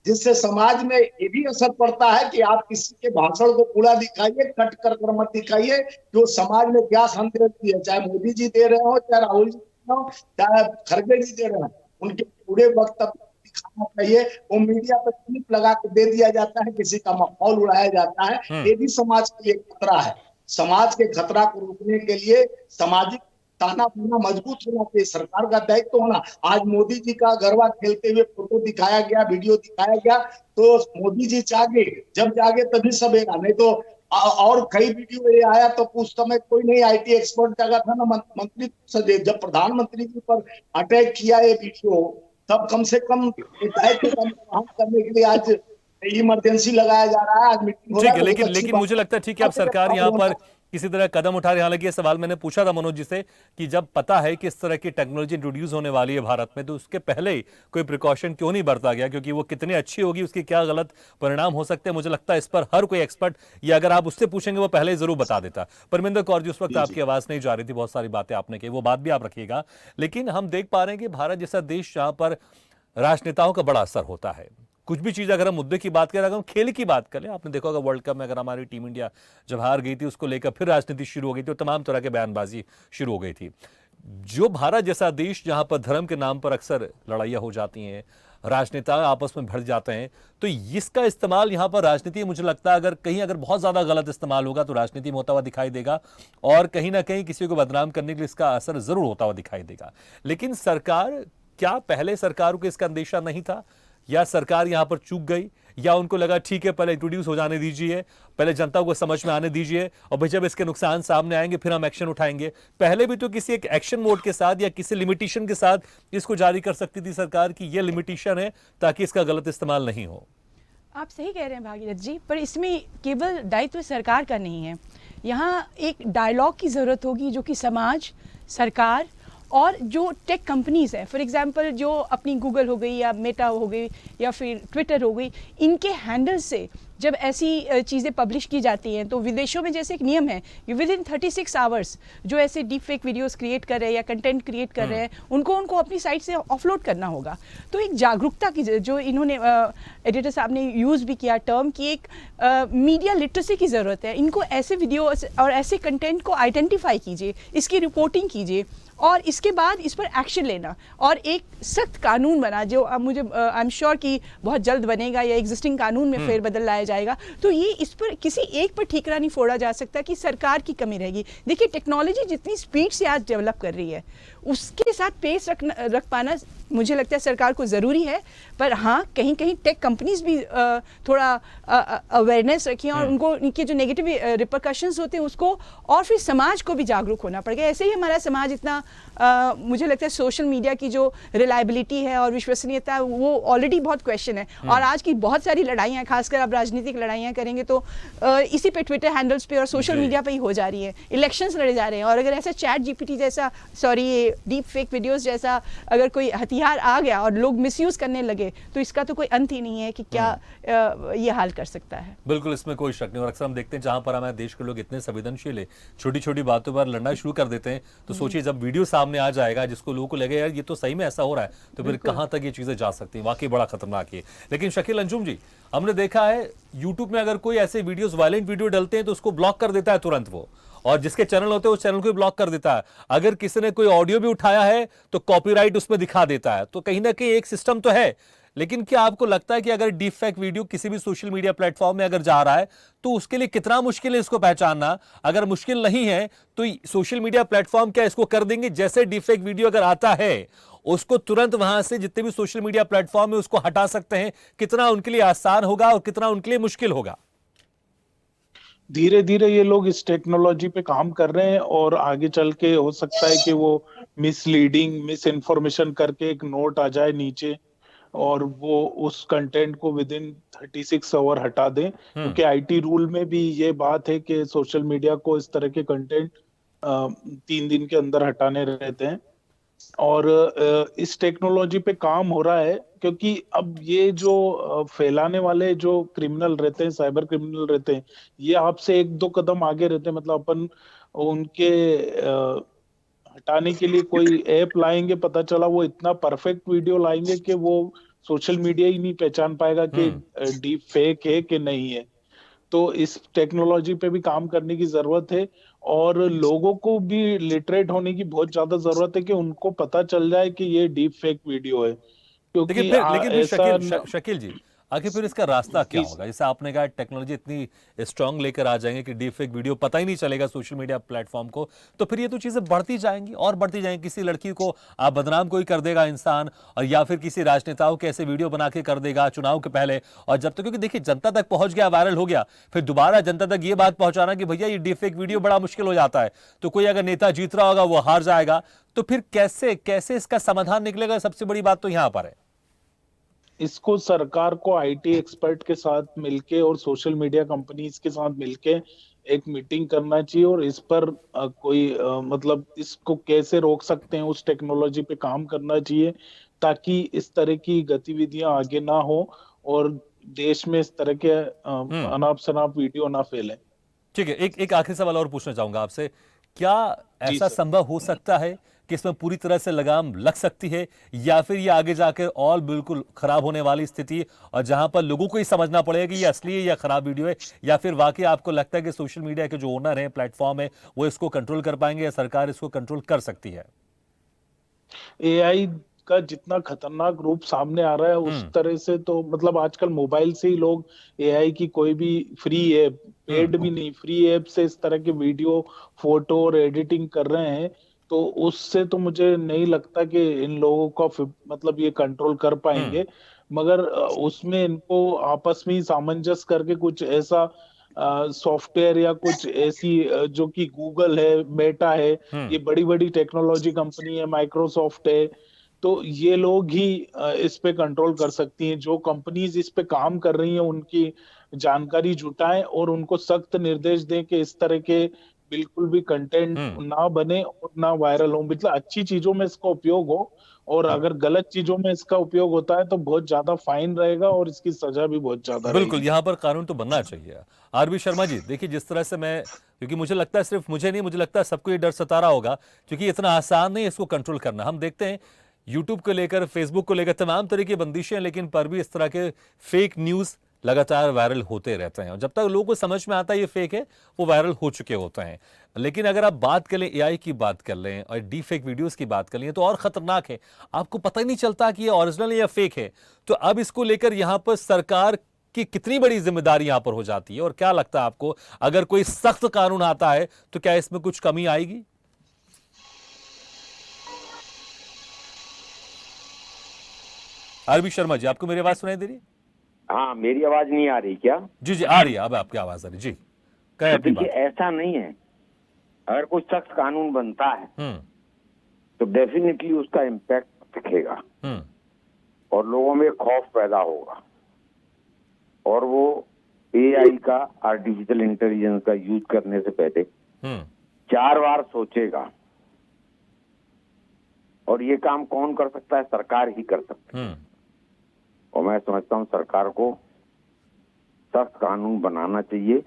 Speaker 5: जिससे समाज में ये भी असर पड़ता है कि आप किसी के भाषण को पूरा दिखाइए, कट कर मत दिखाइए, जो समाज में क्या संदेश दिए, चाहे मोदी जी दे रहे हो, चाहे राहुल जी हो, चाहे खड़गे जी दे रहे हैं, उनके पूरे वक्तव्य दिखाना चाहिए। वो मीडिया पर क्लिप लगा के दे दिया जाता है, किसी का माहौल उड़ाया जाता है, ये भी समाज के लिए खतरा है। समाज के खतरा को रोकने के लिए सामाजिक ताना बाना मजबूत होना चाहिए, सरकार का दायित्व होना। आज मोदी जी का गरबा खेलते हुए फोटो दिखाया गया, वीडियो दिखाया गया, तो मोदी जी जागे, जब जागे तभी सबेगा, नहीं तो और कई वीडियो ये आया तो उस समय कोई नहीं IT एक्सपर्ट जगह था ना मंत्री से, जब प्रधानमंत्री जी पर अटैक किया ये वीडियो, तब कम से कम दायित्व करने के लिए आज इमरजेंसी लगाया जा रहा है, आज मीटिंग हो रहा है।
Speaker 1: लेकिन मुझे लगता है ठीक है, अब सरकार यहाँ पर किसी तरह कदम उठा रहे हैं? हालांकि ये सवाल मैंने पूछा था मनोज जी से कि जब पता है कि इस तरह की टेक्नोलॉजी इंट्रोड्यूस होने वाली है भारत में, तो उसके पहले ही कोई प्रिकॉशन क्यों नहीं बरता गया? क्योंकि वो कितनी अच्छी होगी, उसके क्या गलत परिणाम हो सकते हैं, मुझे लगता है इस पर हर कोई एक्सपर्ट, या अगर आप उससे पूछेंगे वो पहले जरूर बता देता। परमिंदर कौर जी, उस वक्त आपकी आवाज नहीं जा रही थी, बहुत सारी बातें आपने कही, वो बात भी आप रखिएगा। लेकिन हम देख पा रहे हैं कि भारत जैसा देश जहां पर राजनेताओं का बड़ा असर होता है, कुछ भी चीज अगर हम मुद्दे की बात करें, अगर हम खेल की बात करें, आपने देखा होगा वर्ल्ड कप में अगर हमारी टीम इंडिया जब हार गई थी, उसको लेकर फिर राजनीति शुरू हो गई थी और तमाम तरह के बयानबाजी शुरू हो गई थी। जो भारत जैसा देश जहां पर धर्म के नाम पर अक्सर लड़ाइयां हो जाती हैं, राजनेता आपस में भिड़ जाते हैं, तो इसका इस्तेमाल यहां पर राजनीति, मुझे लगता है अगर बहुत ज्यादा गलत इस्तेमाल होगा तो राजनीति में होता हुआ दिखाई देगा और कहीं ना कहीं किसी को बदनाम करने के लिए इसका असर जरूर होता हुआ दिखाई देगा। लेकिन सरकार, क्या पहले सरकार को इसका अंदेशा नहीं था, या सरकार यहां पर चूक गई, या उनको लगा ठीक है पहले इंट्रोड्यूस हो जाने दीजिए, पहले जनता को समझ में आने दीजिए और भाई जब इसके नुकसान सामने आएंगे फिर हम एक्शन उठाएंगे? पहले भी तो किसी एक एक्शन मोड के साथ या किसी लिमिटेशन के साथ इसको जारी कर सकती थी सरकार कि ये लिमिटेशन है ताकि इसका गलत इस्तेमाल नहीं हो।
Speaker 6: आप सही कह रहे हैं भागीरथ जी, पर इसमें केवल दायित्व सरकार का नहीं है। यहाँ एक डायलॉग की ज़रूरत होगी जो कि समाज, सरकार और जो टेक कंपनीज़ हैं, फॉर एग्जांपल जो अपनी गूगल हो गई या मेटा हो गई या फिर ट्विटर हो गई, इनके हैंडल से जब ऐसी चीज़ें पब्लिश की जाती हैं तो विदेशों में जैसे एक नियम है कि विद इन 36 आवर्स जो ऐसे डीप फेक वीडियोज़ क्रिएट कर रहे हैं या कंटेंट क्रिएट कर रहे हैं उनको अपनी साइट से ऑफलोड करना होगा। तो एक जागरूकता की जो इन्होंने एडिटर साहब ने यूज़ भी किया टर्म की, एक मीडिया लिटरेसी की ज़रूरत है। इनको ऐसे वीडियो और ऐसे कंटेंट को आइडेंटिफाई कीजिए, इसकी रिपोर्टिंग कीजिए और इसके बाद इस पर एक्शन लेना और एक सख्त कानून बना, जो मुझे आई एम श्योर कि बहुत जल्द बनेगा या एग्जिस्टिंग कानून में फेरबदल लाया जाएगा। तो ये इस पर किसी एक पर ठीकरा नहीं फोड़ा जा सकता कि सरकार की कमी रहेगी। देखिए टेक्नोलॉजी जितनी स्पीड से आज डेवलप कर रही है उसके साथ पेस रख पाना मुझे लगता है सरकार को ज़रूरी है। पर हाँ, कहीं कहीं टेक कंपनीज भी थोड़ा अवेयरनेस रखें और उनको इनके जो नेगेटिव रिपरकशंस होते हैं उसको, और फिर समाज को भी जागरूक होना पड़ेगा। ऐसे ही हमारा समाज इतना मुझे लगता है सोशल मीडिया की जो रिलायबिलिटी है और विश्वसनीयता है वो ऑलरेडी बहुत क्वेश्चन है। और आज की बहुत सारी लड़ाइयाँ, खासकर आप राजनीतिक लड़ाइयाँ करेंगे तो इसी पे ट्विटर हैंडल्स पे और सोशल मीडिया पे ही हो जा रही है। इलेक्शंस लड़े जा रहे हैं और अगर ऐसा चैट जीपीटी जैसा, सॉरी डीप फेक वीडियोस जैसा अगर कोई हथियार आ गया और लोग मिसयूज करने लगे तो इसका तो कोई अंत ही नहीं है कि क्या ये हाल कर सकता है।
Speaker 1: बिल्कुल, इसमें कोई शक नहीं। और अक्सर हम देखते हैं जहां पर हमारे देश के लोग इतने संवेदनशील है, छोटी छोटी बातों पर लड़ना शुरू कर देते हैं, तो सोचिए जब वीडियो सामने आ जाएगा जिसको लोगों को लगे यार ये तो सही में ऐसा हो रहा है, तो फिर कहां तक ये चीजें जा सकती हैं। वाकई बड़ा खतरनाक है। लेकिन शकील अंजुम जी, हमने देखा है यूट्यूब में अगर कोई ऐसे वीडियोस, वायलेंट वीडियो डलते हैं तो उसको ब्लॉक कर देता है तुरंत वो, और जिसके चैनल होते हैं उस चैनल को भी ब्लॉक कर देता है। अगर किसी ने कोई ऑडियो भी उठाया है तो कॉपीराइट उसमें दिखा देता है। तो कहीं ना कहीं एक सिस्टम तो है, लेकिन क्या आपको लगता है कि अगर डीप फेक वीडियो किसी भी सोशल मीडिया प्लेटफॉर्म में अगर जा रहा है तो उसके लिए कितना मुश्किल है इसको पहचानना? अगर मुश्किल नहीं है तो सोशल मीडिया प्लेटफॉर्म क्या इसको कर देंगे, जैसे डीप फेक वीडियो अगर आता है उसको तुरंत वहां से जितने भी सोशल मीडिया प्लेटफॉर्म है उसको हटा सकते हैं? कितना उनके लिए आसान होगा और कितना उनके लिए मुश्किल होगा?
Speaker 7: धीरे धीरे ये लोग इस टेक्नोलॉजी पे काम कर रहे हैं और आगे चल के हो सकता है कि वो मिसलीडिंग, मिस इन्फॉर्मेशन करके एक नोट आ जाए नीचे और वो उस कंटेंट को विद इन 36 आवर हटा दें। क्योंकि आईटी रूल में भी ये बात है कि सोशल मीडिया को इस तरह के कंटेंट 3 दिन के अंदर हटाने रहते हैं। और इस टेक्नोलॉजी पे काम हो रहा है क्योंकि अब ये जो फैलाने वाले जो क्रिमिनल रहते हैं, साइबर क्रिमिनल रहते हैं, ये आपसे 1-2 कदम आगे रहते हैं। मतलब अपन उनके हटाने के लिए कोई ऐप लाएंगे, पता चला वो इतना परफेक्ट वीडियो लाएंगे कि वो सोशल मीडिया ही नहीं पहचान पाएगा कि डीप फेक है कि नहीं है। तो इस टेक्नोलॉजी पे भी काम करने की जरूरत है और लोगों को भी लिटरेट होने की बहुत ज्यादा जरूरत है कि उनको पता चल जाए कि ये डीप फेक वीडियो है। क्योंकि
Speaker 1: लेकिन शकील जी, आखिर फिर इसका रास्ता क्या होगा? जैसे आपने कहा टेक्नोलॉजी इतनी स्ट्रांग लेकर आ जाएंगे कि डीप फेक वीडियो पता ही नहीं चलेगा सोशल मीडिया प्लेटफॉर्म को, तो फिर ये तो चीजें बढ़ती जाएंगी और बढ़ती जाएंगी। किसी लड़की को आप बदनाम कोई कर देगा इंसान, और या फिर किसी राजनेताओं के ऐसे वीडियो बना के कर देगा चुनाव के पहले, और जब तक, क्योंकि देखिए जनता तक पहुंच गया, वायरल हो गया, फिर दोबारा जनता तक ये बात पहुंचाना कि भैया ये डीप फेक वीडियो बड़ा मुश्किल हो जाता है। तो कोई अगर नेता जीत रहा होगा वो हार जाएगा, तो फिर कैसे इसका समाधान निकलेगा? सबसे बड़ी बात तो यहां पर है,
Speaker 7: इसको सरकार को आईटी एक्सपर्ट के साथ मिलके और सोशल मीडिया कंपनीज के साथ मिलके एक मीटिंग करना चाहिए और इस पर कोई मतलब इसको कैसे रोक सकते हैं उस टेक्नोलॉजी पे काम करना चाहिए, ताकि इस तरह की गतिविधियां आगे ना हो और देश में इस तरह के अनाप शनाप वीडियो ना फैले।
Speaker 1: ठीक है, एक आखिरी सवाल और पूछना चाहूंगा आपसे, क्या
Speaker 7: जी
Speaker 1: ऐसा
Speaker 7: सर।
Speaker 1: संभव हो सकता है कि इसमें पूरी तरह से लगाम लग सकती है, या फिर ये आगे जाकर और बिल्कुल खराब होने वाली स्थिति, और जहां पर लोगों को ही समझना पड़ेगा कि ये असली है या खराब वीडियो है, या फिर वाकई आपको लगता है कि सोशल मीडिया के जो ओनर है, प्लेटफॉर्म है, वो इसको कंट्रोल कर पाएंगे या सरकार इसको कंट्रोल कर सकती है?
Speaker 7: एआई का जितना खतरनाक रूप सामने आ रहा है उस तरह से तो मतलब आजकल मोबाइल से ही लोग एआई की कोई भी फ्री ऐप, पेड भी नहीं, फ्री ऐप से इस तरह के वीडियो, फोटो और एडिटिंग कर रहे हैं। तो उससे तो मुझे नहीं लगता कि इन लोगों का मतलब ये कंट्रोल कर पाएंगे, मगर उसमें इनको आपस में ही सामंजस्य करके कुछ ऐसा सॉफ्टवेयर या कुछ ऐसी जो कि गूगल है, मेटा है, ये बड़ी बड़ी टेक्नोलॉजी कंपनी है, माइक्रोसॉफ्ट है, तो ये लोग ही इस पे कंट्रोल कर सकती हैं। जो कंपनीज इस पे काम कर रही हैं उनकी जानकारी जुटाएं और उनको सख्त निर्देश दें कि इस तरह के बिल्कुल भी कंटेंट ना बने और ना वायरल हो। मतलब अच्छी चीजों में इसका उपयोग हो, और अगर गलत चीजों में इसका उपयोग होता है तो बहुत ज्यादा फाइन रहेगा और इसकी सजा भी बहुत ज्यादा
Speaker 1: बिल्कुल,
Speaker 7: रहेगी।
Speaker 1: यहां पर कानून तो बनना चाहिए। आरबी शर्मा जी, देखिए जिस तरह से मैं, क्योंकि मुझे लगता है सिर्फ मुझे नहीं, मुझे लगता है सबको ये डर सता रहा होगा, क्योंकि इतना आसान नहीं है इसको कंट्रोल करना। हम देखते हैं यूट्यूब को लेकर, फेसबुक को लेकर तमाम तरह की बंदिशें हैं, लेकिन पर भी इस तरह के फेक न्यूज लगातार वायरल होते रहते हैं, और जब तक लोगों को समझ में आता है ये फेक है, वो वायरल हो चुके होते हैं। लेकिन अगर आप बात कर लें, एआई की बात कर लें और डी फेक वीडियोस की बात कर लें, तो और खतरनाक है, आपको पता ही नहीं चलता कि ये ओरिजिनल है या फेक है। तो अब इसको लेकर यहां पर सरकार की कितनी बड़ी जिम्मेदारी यहां पर हो जाती है, और क्या लगता है आपको, अगर कोई सख्त कानून आता है तो क्या इसमें कुछ कमी आएगी? आरबी शर्मा जी, आपको मेरी आवाज सुनाई दे रही है?
Speaker 8: हाँ, मेरी आवाज नहीं आ रही क्या?
Speaker 1: जी जी आ रही है, अब आपकी आवाज आ रही जी, कहें अपनी
Speaker 8: देखिए,
Speaker 1: बात।
Speaker 8: ऐसा नहीं है। अगर कोई सख्त कानून बनता है तो डेफिनेटली उसका इम्पैक्ट दिखेगा और लोगों में खौफ पैदा होगा, और वो एआई का, आर्टिफिशियल इंटेलिजेंस का यूज करने से पहले 4 बार सोचेगा। और ये काम कौन कर सकता है? सरकार ही कर सकती है। और मैं समझता हूं सरकार को सख्त कानून बनाना चाहिए।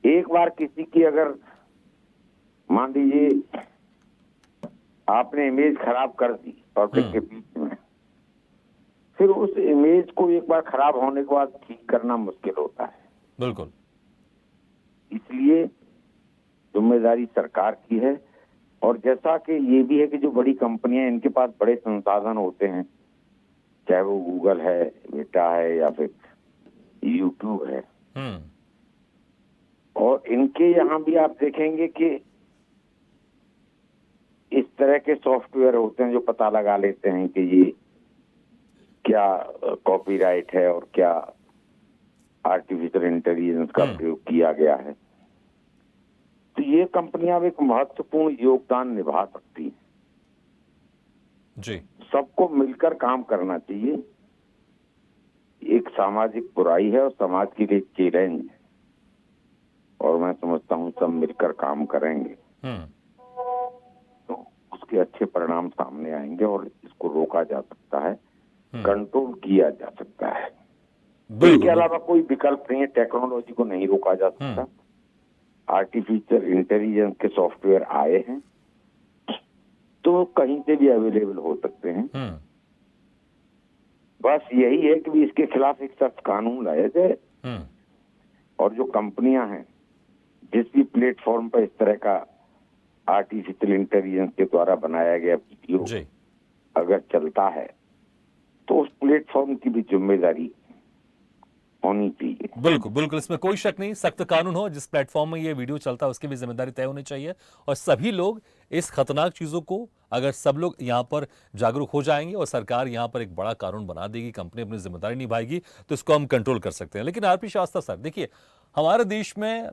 Speaker 8: एक बार किसी की अगर, मान लीजिए आपने इमेज खराब कर दी पब्लिक के बीच में, फिर उस इमेज को एक बार खराब होने के बाद ठीक करना मुश्किल होता है।
Speaker 1: बिल्कुल।
Speaker 8: इसलिए जिम्मेदारी सरकार की है। और जैसा कि ये भी है कि जो बड़ी कंपनियां, इनके पास बड़े संसाधन होते हैं, चाहे वो गूगल है, मेटा है, या फिर यूट्यूब है, और इनके यहाँ भी आप देखेंगे कि इस तरह के सॉफ्टवेयर होते हैं जो पता लगा लेते हैं कि ये क्या कॉपीराइट है और क्या आर्टिफिशियल इंटेलिजेंस का प्रयोग किया गया है। तो ये कंपनियां भी एक महत्वपूर्ण योगदान निभा सकती हैं।
Speaker 1: जी,
Speaker 8: सबको मिलकर काम करना चाहिए। एक सामाजिक बुराई है और समाज के लिए चैलेंज है, और मैं समझता हूं सब मिलकर काम करेंगे तो उसके अच्छे परिणाम सामने आएंगे और इसको रोका जा सकता है, कंट्रोल किया जा सकता है। इसके अलावा कोई विकल्प नहीं है। टेक्नोलॉजी को नहीं रोका जा सकता। आर्टिफिशियल इंटेलिजेंस के सॉफ्टवेयर आए हैं तो कहीं से भी अवेलेबल हो सकते हैं। बस यही है कि इसके खिलाफ एक सख्त कानून लाया जाए, और जो कंपनियां हैं जिस भी प्लेटफॉर्म पर इस तरह का आर्टिफिशियल इंटेलिजेंस के द्वारा बनाया गया वीडियो अगर चलता है तो उस प्लेटफॉर्म की भी जिम्मेदारी होनी चाहिए।
Speaker 1: बिल्कुल बिल्कुल, इसमें कोई शक नहीं। सख्त कानून हो, जिस प्लेटफॉर्म में ये वीडियो चलता है उसकी भी जिम्मेदारी तय होनी चाहिए, और सभी लोग इस खतरनाक चीजों को, अगर सब लोग यहाँ पर जागरूक हो जाएंगे और सरकार यहाँ पर एक बड़ा कानून बना देगी, कंपनी अपनी जिम्मेदारी निभाएगी, तो इसको हम कंट्रोल कर सकते हैं। लेकिन आरपी श्रीवास्तव सर, देखिए हमारे देश में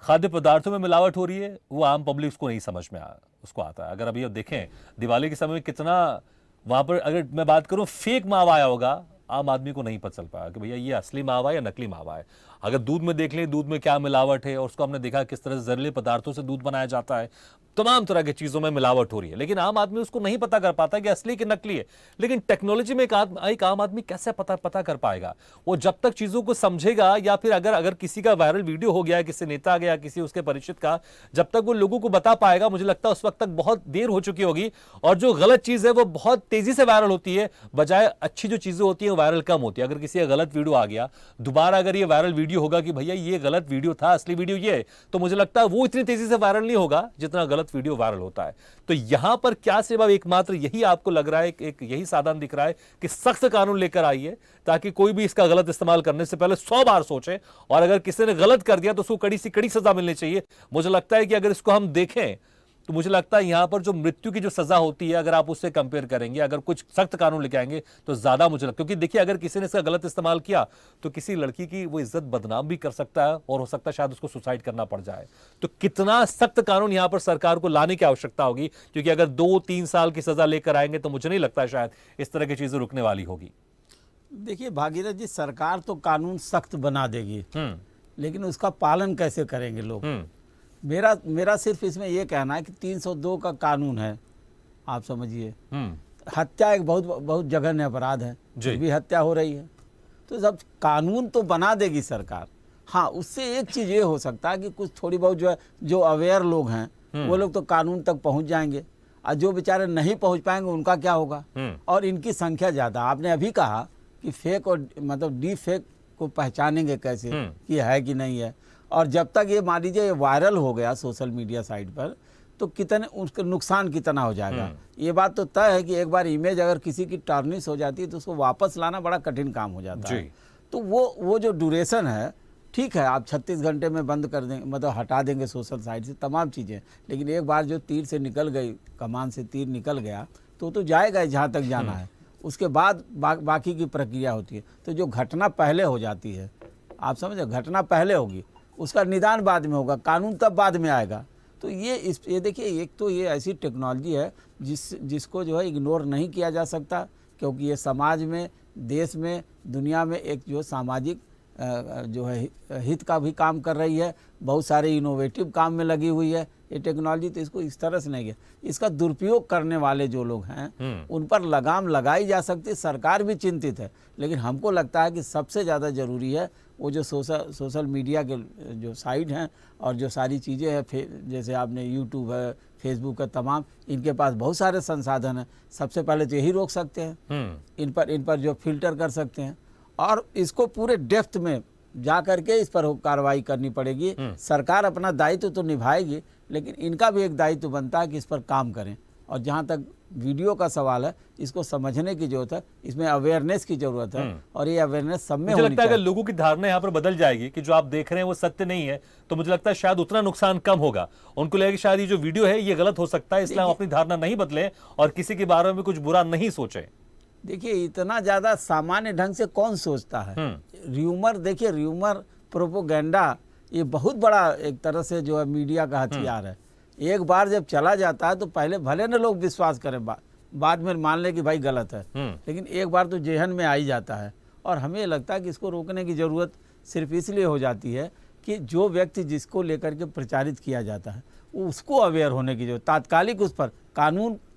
Speaker 1: खाद्य पदार्थों में मिलावट हो रही है, वो आम पब्लिक को नहीं समझ में उसको आता है। अगर अभी आप देखें दिवाली के समय में कितना वहां पर, अगर मैं बात करूं फेक मावा आया होगा, आम आदमी को नहीं पता चल पाया कि भैया ये असली मावा है या नकली मावा है। अगर दूध में देख लें दूध में क्या मिलावट है, और उसको हमने देखा किस तरह से जहरीले पदार्थों से दूध बनाया जाता है, तमाम तरह की चीजों में मिलावट हो रही है, लेकिन आम आदमी उसको नहीं पता कर पाता कि असली कि नकली है। लेकिन टेक्नोलॉजी में एक आम आदमी कैसे पता कर पाएगा? वो जब तक चीजों को समझेगा, या फिर अगर किसी का वायरल वीडियो हो गया, किसी नेता गया, किसी उसके परिचित का, जब तक वो लोगों को बता पाएगा, मुझे लगता है उस वक्त तक बहुत देर हो चुकी होगी। और जो गलत चीज है वो बहुत तेजी से वायरल होती है, बजाय अच्छी जो चीजें होती है वो वायरल कम होती है। अगर किसी का गलत वीडियो आ गया, दोबारा अगर ये वायरल वीडियो होगा कि भैया ये गलत वीडियो था, असली वीडियो ये है, तो मुझे लगता है वो इतनी तेजी से वायरल नहीं होगा जितना गलत वीडियो वायरल होता है। तो यहां पर क्या सिर्फ एकमात्र यही आपको लग रहा है, एक यही साधन दिख रहा है कि सख्त कानून लेकर आइए, ताकि कोई भी इसका गलत इस्तेमाल करने से पहले 100 बार सोचे, और अगर किसी ने गलत कर दिया तो उसको कड़ी से कड़ी सजा मिलनी चाहिए। मुझे लगता है कि अगर इसको हम देखें तो मुझे लगता है यहां पर जो मृत्यु की जो सजा होती है, अगर आप उससे कंपेयर करेंगे, अगर कुछ सख्त कानून लेके आएंगे तो ज्यादा मुझे लगता है, क्योंकि देखिए अगर किसी ने इसका गलत इस्तेमाल किया तो किसी लड़की की वो इज्जत बदनाम भी कर सकता है, और हो सकता है शायद उसको सुसाइड करना पड़ जाए। तो कितना सख्त कानून यहां पर सरकार को लाने की आवश्यकता होगी, क्योंकि अगर 2-3 साल की सजा लेकर आएंगे तो मुझे नहीं लगता शायद इस तरह की चीजें रुकने वाली होगी।
Speaker 9: देखिए भागीरथ जी, सरकार तो कानून सख्त बना देगी, लेकिन उसका पालन कैसे करेंगे लोग? मेरा सिर्फ इसमें यह कहना है कि 302 का कानून है, आप समझिए, हत्या एक बहुत जघन्य अपराध है, फिर भी हत्या हो रही है। तो जब कानून तो बना देगी सरकार, हाँ, उससे एक चीज ये हो सकता है कि कुछ थोड़ी बहुत जो अवेयर लोग हैं वो लोग तो कानून तक पहुंच जाएंगे, और जो बेचारे नहीं पहुंच पाएंगे उनका क्या होगा? और इनकी संख्या ज्यादा। आपने अभी कहा कि फेक और मतलब डी फेक को पहचानेंगे कैसे कि है कि नहीं है, और जब तक ये मान लीजिए वायरल हो गया सोशल मीडिया साइट पर, तो कितने उसका नुकसान कितना हो जाएगा। ये बात तो तय है कि एक बार इमेज अगर किसी की टर्निश हो जाती है तो उसको वापस लाना बड़ा कठिन काम हो जाता है। तो वो जो ड्यूरेशन है, ठीक है, आप 36 घंटे में बंद कर देंगे, मतलब हटा देंगे सोशल साइट से तमाम चीज़ें, लेकिन एक बार जो तीर से निकल गई, कमान से तीर निकल गया तो जाएगा जहाँ तक जाना है। उसके बाद बाकी की प्रक्रिया होती है। तो जो घटना पहले हो जाती है, आप समझे, घटना पहले होगी, उसका निदान बाद में होगा, कानून तब बाद में आएगा। तो ये देखिए, एक तो ये ऐसी टेक्नोलॉजी है जिसको जो है इग्नोर नहीं किया जा सकता, क्योंकि ये समाज में, देश में, दुनिया में एक जो सामाजिक जो है हित का भी काम कर रही है, बहुत सारे इनोवेटिव काम में लगी हुई है ये टेक्नोलॉजी। तो इसको इस तरह से नहीं है, इसका दुरुपयोग करने वाले जो लोग हैं उन पर लगाम लगाई जा सकती है। सरकार भी चिंतित है, लेकिन हमको लगता है कि सबसे ज़्यादा ज़रूरी है वो जो सोशल मीडिया के जो साइट हैं और जो सारी चीज़ें हैं, जैसे आपने यूट्यूब है, फेसबुक है, तमाम, इनके पास बहुत सारे संसाधन हैं। सबसे पहले तो यही रोक सकते हैं, इन पर जो फिल्टर कर सकते हैं, और इसको पूरे डेप्थ में जा करके इस पर कार्रवाई करनी पड़ेगी। सरकार अपना दायित्व तो निभाएगी, लेकिन इनका भी एक दायित्व बनता है कि इस पर काम करें। और जहाँ तक वीडियो का सवाल है, इसको समझने की जरूरत है, इसमें अवेयरनेस की जरूरत है, और ये अवेयरनेस सब में होनी चाहिए।
Speaker 1: मुझे लगता है अगर लोगों की धारणा यहाँ पर बदल जाएगी कि जो आप देख रहे हैं वो सत्य नहीं है, तो मुझे लगता है शायद उतना नुकसान कम होगा। उनको लगेगा शायद ये जो वीडियो है ये गलत हो सकता है, इसलिए हम अपनी धारणा नहीं बदले और किसी के बारे में कुछ बुरा नहीं सोचे।
Speaker 9: देखिए, इतना ज्यादा सामान्य ढंग से कौन सोचता है? र्यूमर, देखिए र्यूमर, प्रोपोगेंडा, ये बहुत बड़ा एक तरह से जो है मीडिया का हथियार है। एक बार जब चला जाता है तो पहले भले न लोग विश्वास करें, बाद में मान ले कि भाई गलत है, लेकिन एक बार तो जेहन में आ ही जाता है। और हमें लगता है कि इसको रोकने की जरूरत सिर्फ इसलिए हो जाती है कि जो व्यक्ति जिसको लेकर के प्रचारित किया जाता है उसको अवेयर होने की जरूरत, तात्कालिक उस पर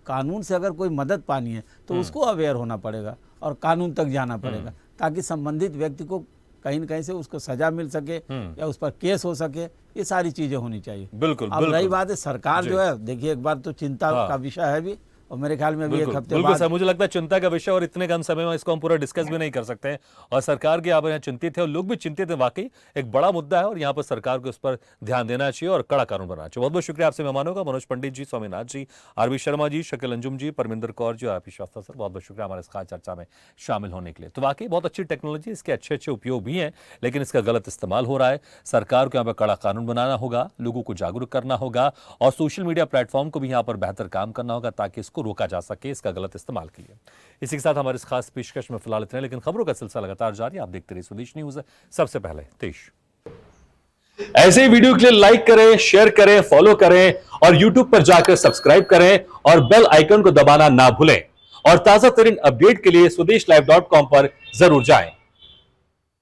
Speaker 9: कानून से अगर कोई मदद पानी है तो उसको अवेयर होना पड़ेगा और कानून तक जाना पड़ेगा, ताकि संबंधित व्यक्ति को कहीं न कहीं से उसको सजा मिल सके या उस पर केस हो सके। ये सारी चीजें होनी चाहिए।
Speaker 1: बिल्कुल।
Speaker 9: अब रही बात है सरकार जो है, देखिए एक बार तो चिंता का विषय है भी, और मेरे ख्याल में भी एक हफ्ते बाद
Speaker 1: सर, मुझे लगता है चिंता का विषय, और इतने कम समय में इसको हम पूरा डिस्कस भी नहीं कर सकते हैं। और सरकार के यहाँ चिंतित है और लोग भी चिंतित है। वाकई एक बड़ा मुद्दा है और यहाँ पर सरकार को इस पर ध्यान देना चाहिए और कड़ा कानून बनाना चाहिए। बहुत बहुत शुक्रिया आपसे मेहमानों का, मनोज पंडित जी, स्वामीनाथ जी, आरबी शर्मा जी, शकील अंजुम जी, परमिंदर कौर जी और आरपी श्रीवास्तव सर, बहुत बहुत शुक्रिया हमारे इस खास चर्चा में शामिल होने के लिए। तो वाकई बहुत अच्छी टेक्नोलॉजी, इसके अच्छे उपयोग भी हैं, लेकिन इसका गलत इस्तेमाल हो रहा है। सरकार को यहाँ पर कड़ा कानून बनाना होगा, लोगों को जागरूक करना होगा, और सोशल मीडिया प्लेटफॉर्म को भी यहाँ पर बेहतर काम करना होगा ताकि इसको रोका जा सके, इसका गलत इस्तेमाल के लिए। इसी के साथ हमारे इस खास पेशकश में फिलहाल इतना, लेकिन खबरों का सिलसिला लगातार जारी। आप देखते रहिए स्वदेश न्यूज़। सबसे पहले देश। ऐसे ही वीडियो के लिए लाइक करें, शेयर करें, फॉलो करें और YouTube पर जाकर सब्सक्राइब करें और बेल आइकन को दबाना ना भूलें। और ताजा तरीन अपडेट के लिए स्वदेशलाइव.com पर जरूर जाएं।